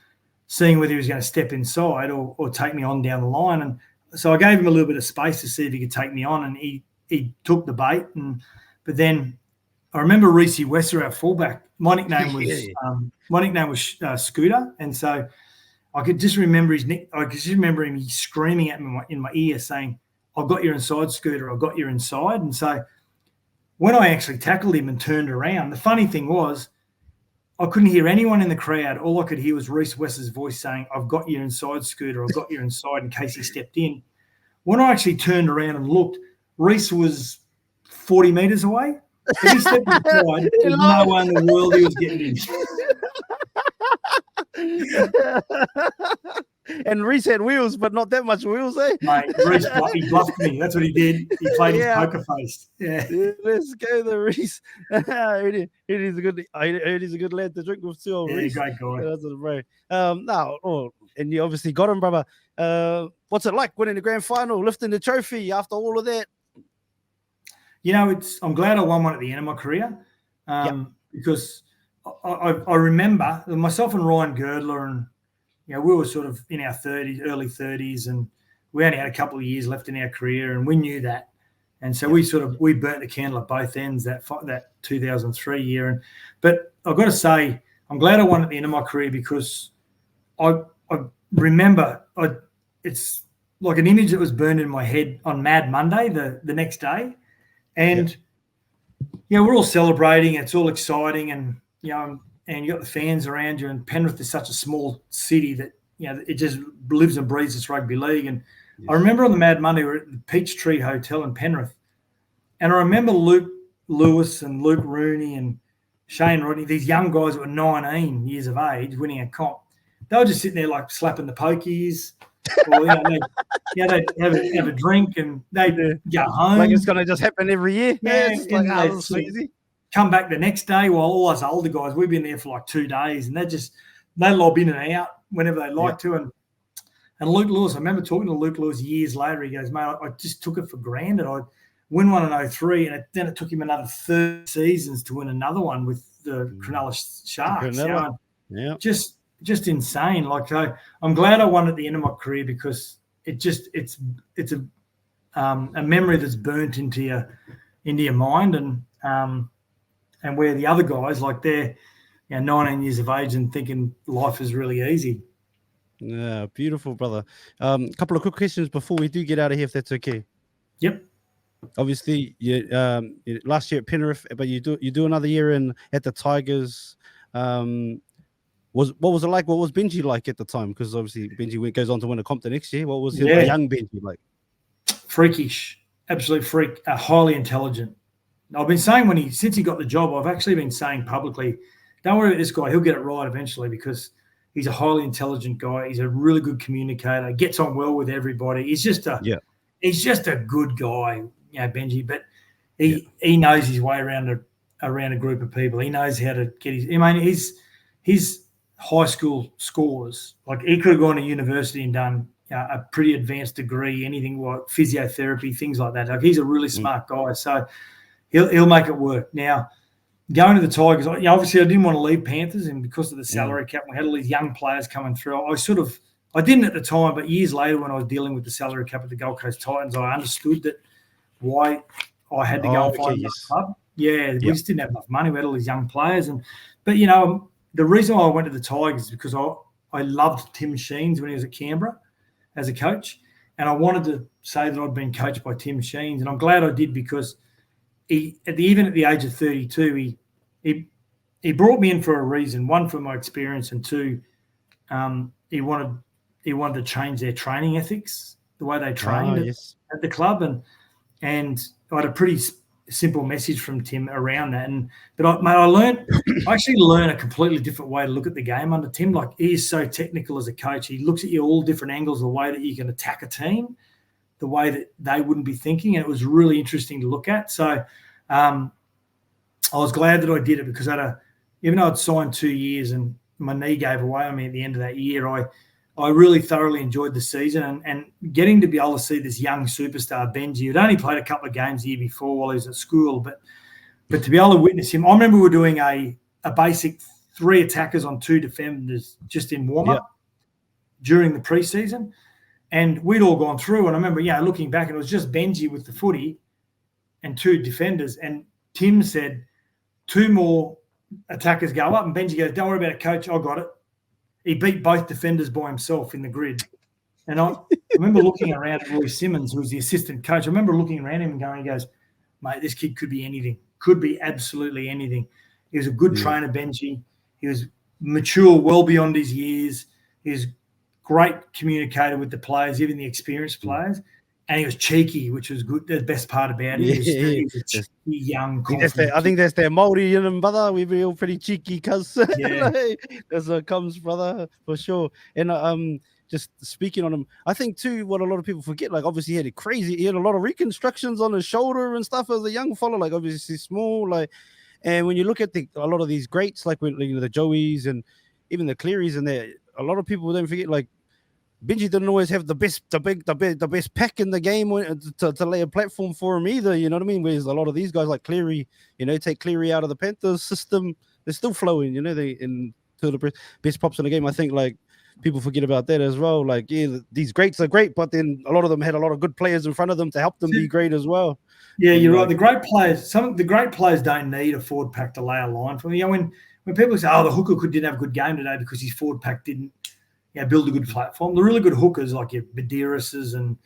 seeing whether he was going to step inside or take me on down the line. And so I gave him a little bit of space to see if he could take me on, and he took the bait. But then I remember Reece Wesser, our fullback. My nickname was Scooter, and so I could just remember him screaming at me in my ear, saying, "I've got your inside, Scooter. I've got your inside." And so when I actually tackled him and turned around, the funny thing was I couldn't hear anyone in the crowd. All I could hear was Reece Wesser's voice saying, "I've got your inside, Scooter. I've got your inside," in case he stepped in. When I actually turned around and looked, Reece was 40 metres away. If he stepped inside, there's no way in the world he was getting in. And Reece had wheels, but not that much wheels, eh? Mate, Reece, he bluffed me. That's what he did. He played his poker face. Yeah. Let's go, the Reece. It is a good lad to drink with too. Reece. Great guy. That's bro. And you obviously got him, brother. What's it like winning the grand final, lifting the trophy after all of that? I'm glad I won one at the end of my career, because I remember myself and Ryan Girdler, and we were sort of in our 30s, early 30s, and we only had a couple of years left in our career, and we knew that. And so we burnt the candle at both ends that 2003 year. But I've got to say, I'm glad I won at the end of my career, because I remember it's like an image that was burned in my head on Mad Monday, the next day. And we're all celebrating. It's all exciting, and and you got the fans around you. And Penrith is such a small city that it just lives and breathes this rugby league. And I remember on the Mad Monday, we were at the Peachtree Hotel in Penrith, and I remember Luke Lewis and Luke Rooney and Shane Rodney, these young guys that were 19 years of age, winning a comp. They were just sitting there like slapping the pokies. Or, they'd have a drink and they'd go home. Like it's going to just happen every year. Come back the next day while all us older guys, we've been there for like 2 days, and they lob in and out whenever they like to. And Luke Lewis, I remember talking to Luke Lewis years later. He goes, "Mate, I just took it for granted. I'd win one in 03, and then it took him another 30 seasons to win another one with the Cronulla Sharks." Just insane. Like I'm glad I won at the end of my career, because it's a memory that's burnt into your mind, and where the other guys, like they're 19 years of age and thinking life is really easy. Yeah, beautiful, brother. A couple of quick questions before we do get out of here, if that's okay. Yep. Obviously, last year at Penrith, but you do another year at the Tigers. What was it like? What was Benji like at the time? Because obviously Benji goes on to win a comp the next year. What was a young Benji like? Freakish, absolute freak, highly intelligent. I've been saying since he got the job, I've actually been saying publicly, don't worry about this guy. He'll get it right eventually, because he's a highly intelligent guy. He's a really good communicator. Gets on well with everybody. He's just a good guy, Benji. But he knows his way around a group of people. He knows how to get his high school scores. Like he could have gone to university and done a pretty advanced degree, anything like physiotherapy, things like that. Like he's a really smart guy, so he'll make it work. Now, going to the Tigers, obviously I didn't want to leave Panthers, and because of the salary cap, we had all these young players coming through. I didn't at the time, but years later when I was dealing with the salary cap at the Gold Coast Titans, I understood that why I had to go and find another club. Yeah, we just didn't have enough money. We had all these young players. But, you know, the reason why I went to the Tigers is because I loved Tim Sheens when he was at Canberra as a coach. And I wanted to say that I'd been coached by Tim Sheens. And I'm glad I did, because even at the age of 32, he brought me in for a reason. One, for my experience, and two, he wanted to change their training ethics, the way they trained at the club. And I had a pretty simple message from Tim around that. But I actually learned a completely different way to look at the game under Tim. Like, he is so technical as a coach. He looks at you all different angles, the way that you can attack a team, the way that they wouldn't be thinking. And it was really interesting to look at. So I was glad that I did it, because even though I'd signed 2 years and my knee gave away on me at the end of that year, I really thoroughly enjoyed the season, and getting to be able to see this young superstar, Benji, who'd only played a couple of games the year before while he was at school, but to be able to witness him. I remember we were doing a basic 3 attackers on 2 defenders just in warm-up during the preseason, and we'd all gone through, and I remember, looking back, and it was just Benji with the footy and 2 defenders, and Tim said 2 more attackers go up, and Benji goes, "Don't worry about it, coach, I got it." He beat both defenders by himself in the grid. And I remember looking around at Roy Simmons, who was the assistant coach. I remember looking around him and going, he goes, "Mate, this kid could be anything. Could be absolutely anything." He was a good trainer, Benji. He was mature well beyond his years. He was great communicator with the players, even the experienced players. And he was cheeky, which was good. The best part about him. He was a cheeky, young, I think that's their Māori in him, brother. We be all pretty cheeky, cuz. Yeah. That's what comes, brother, for sure. And just speaking on him, I think too, what a lot of people forget, like, obviously he had a lot of reconstructions on his shoulder and stuff as a young fella, like, obviously small, like. And when you look at a lot of these greats, like, the Joeys and even the Clearys, and a lot of people don't forget, like, Benji didn't always have the best pack in the game to lay a platform for him either, you know what I mean? Whereas a lot of these guys like Cleary, take Cleary out of the Panthers system, they're still flowing, into the best props in the game. I think, like, people forget about that as well. Like, these greats are great, but then a lot of them had a lot of good players in front of them to help them be great as well. Yeah, you're right. The great players, some of the great players don't need a forward pack to lay a line for them. When people say, "Oh, the hooker didn't have a good game today because his forward pack didn't build a good platform," the really good hookers, like your Badirases and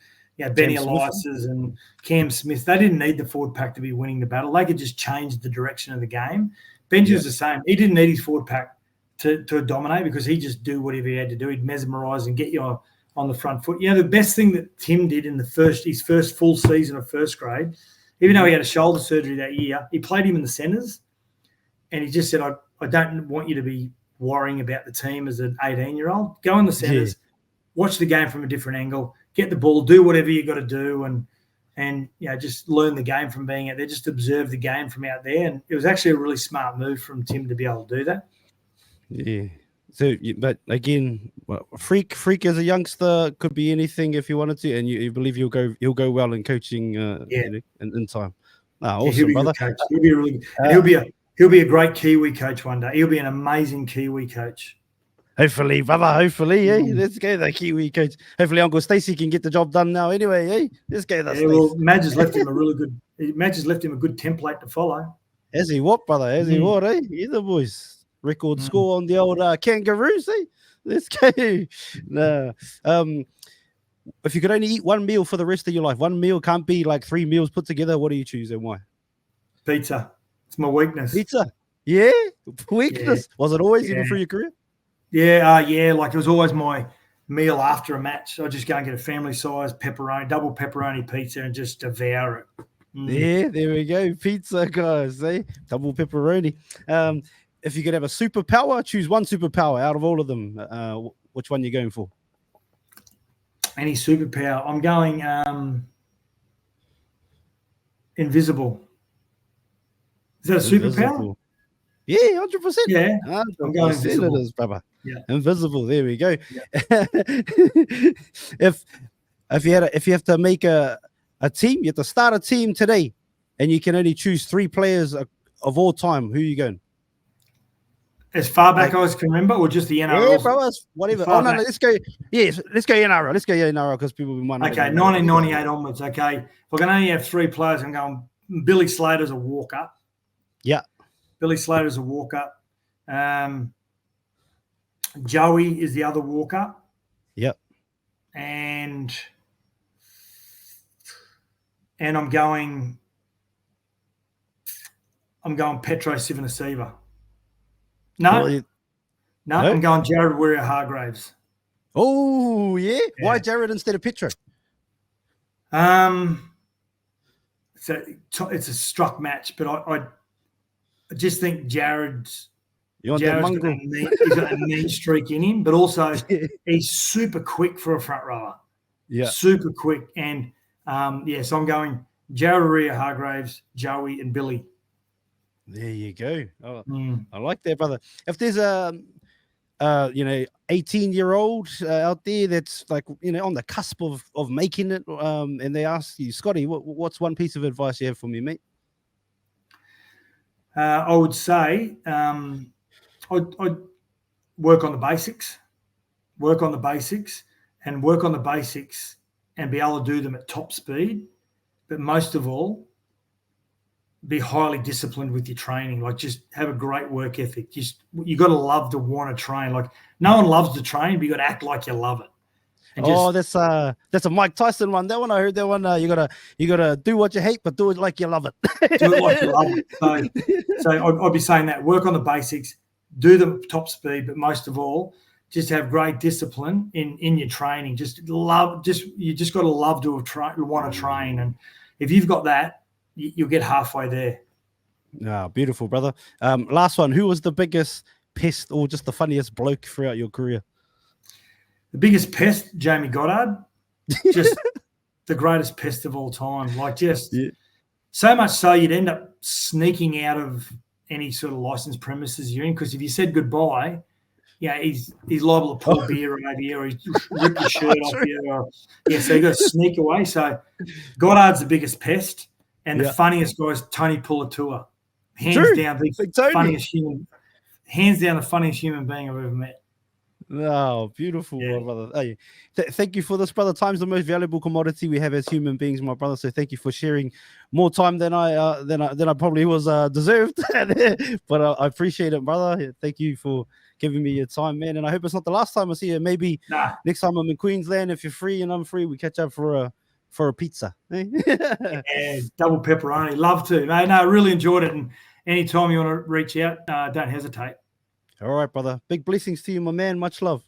Benny Elias's and Cam Smith, they didn't need the forward pack to be winning the battle. They could just change the direction of the game. Benji was the same. He didn't need his forward pack to dominate, because he'd just do whatever he had to do. He'd mesmerise and get you on the front foot. The best thing that Tim did in his first full season of first grade, even though he had a shoulder surgery that year, he played him in the centres, and he just said, I don't want you to be worrying about the team as an 18-year-old. Go in the centres, watch the game from a different angle, get the ball, do whatever you got to do, and just learn the game from being out there. Just observe the game from out there. And it was actually a really smart move from Tim to be able to do that. Yeah. So, but again, freak as a youngster could be anything if you wanted to, and you believe he'll go well in coaching in time. Awesome, brother. He'll be really good. He'll be a great Kiwi coach one day. He'll be an amazing Kiwi coach. Hopefully, brother. Hopefully, let's go the Kiwi coach. Hopefully, Uncle Stacey can get the job done now. Anyway, let's go that. Well, Madge has left him a good template to follow. Has he what, brother? Has he what? He's the boys. Record score on the old Kangaroos. Let's go. No. If you could only eat one meal for the rest of your life, one meal can't be like 3 meals put together. What do you choose and why? Pizza. It's my weakness. Pizza. Yeah. Weakness. Was it always even through your career? Yeah. Like, it was always my meal after a match. I'd just go and get a family size double pepperoni pizza and just devour it. Yeah, there we go. Pizza, guys. Double pepperoni. If you could have a superpower, choose one superpower out of all of them. Which one are you going for? Any superpower. I'm going invisible. Is that a superpower? Yeah, 100%. Yeah, 100%. I'm going invisible. It is, brother. Yeah. Invisible. There we go. Yeah. If you have to make a team, you have to start a team today, and you can only choose 3 players of all time. Who are you going? As far back as I can remember, or just the NRL? Yeah, bro, whatever. Oh, no, let's go. Yes, let's go NRL. Let's go NRL because people might not. Okay, 1998 onwards. Okay. If I can only have three players, I'm going Billy Slater's a walk-up. Yeah. Billy Slater's a walk-up. Joey is the other walk-up. Yep. And I'm going Petro Sivanasiva. No, I'm going Jared Warrior-Hargraves. Oh, yeah? Why Jared instead of Petro? It's a struck match, but I just think Jared's got a mean streak in him, but also he's super quick for a front rower. Yeah. Super quick. And, so I'm going Jared Warrior-Hargraves, Joey, and Billy. There you go. Oh, I like that, brother. If there's a 18-year-old out there that's like, on the cusp of making it, and they ask you, Scotty, what's one piece of advice you have for me, mate? I would say I'd work on the basics, and be able to do them at top speed. But most of all, be highly disciplined with your training. Like, just have a great work ethic. You got to love to want to train. Like, no one loves to train, but you got to act like you love it. That's a Mike Tyson one. That one, I heard that one. You gotta do what you hate, but do it like you love it. Do it like you love it. So I'd be saying that. Work on the basics, do them at top speed, but most of all, just have great discipline in your training. You just got to love to want to train, and if you've got that, you'll get halfway there. Beautiful, brother. Last one. Who was the biggest pest or just the funniest bloke throughout your career? The biggest pest, Jamie Goddard. Just the greatest pest of all time. Like, so much so you'd end up sneaking out of any sort of licensed premises you're in, because if you said goodbye, he's liable to pour beer over you, or he's rip your shirt off you. So you got to sneak away. So Goddard's the biggest pest. And the funniest guy is Tony Pulatua. Hands down the funniest human being I've ever met. Oh, beautiful, my brother. Hey, thank you for this, brother. Time's the most valuable commodity we have as human beings, my brother. So thank you for sharing more time than I probably was deserved. But I appreciate it, brother. Thank you for giving me your time, man. And I hope it's not the last time I see you. Maybe next time I'm in Queensland, if you're free and I'm free, we catch up for a pizza. Double pepperoni. Love to. No, I really enjoyed it. And anytime you want to reach out, don't hesitate. All right, brother. Big blessings to you, my man. Much love.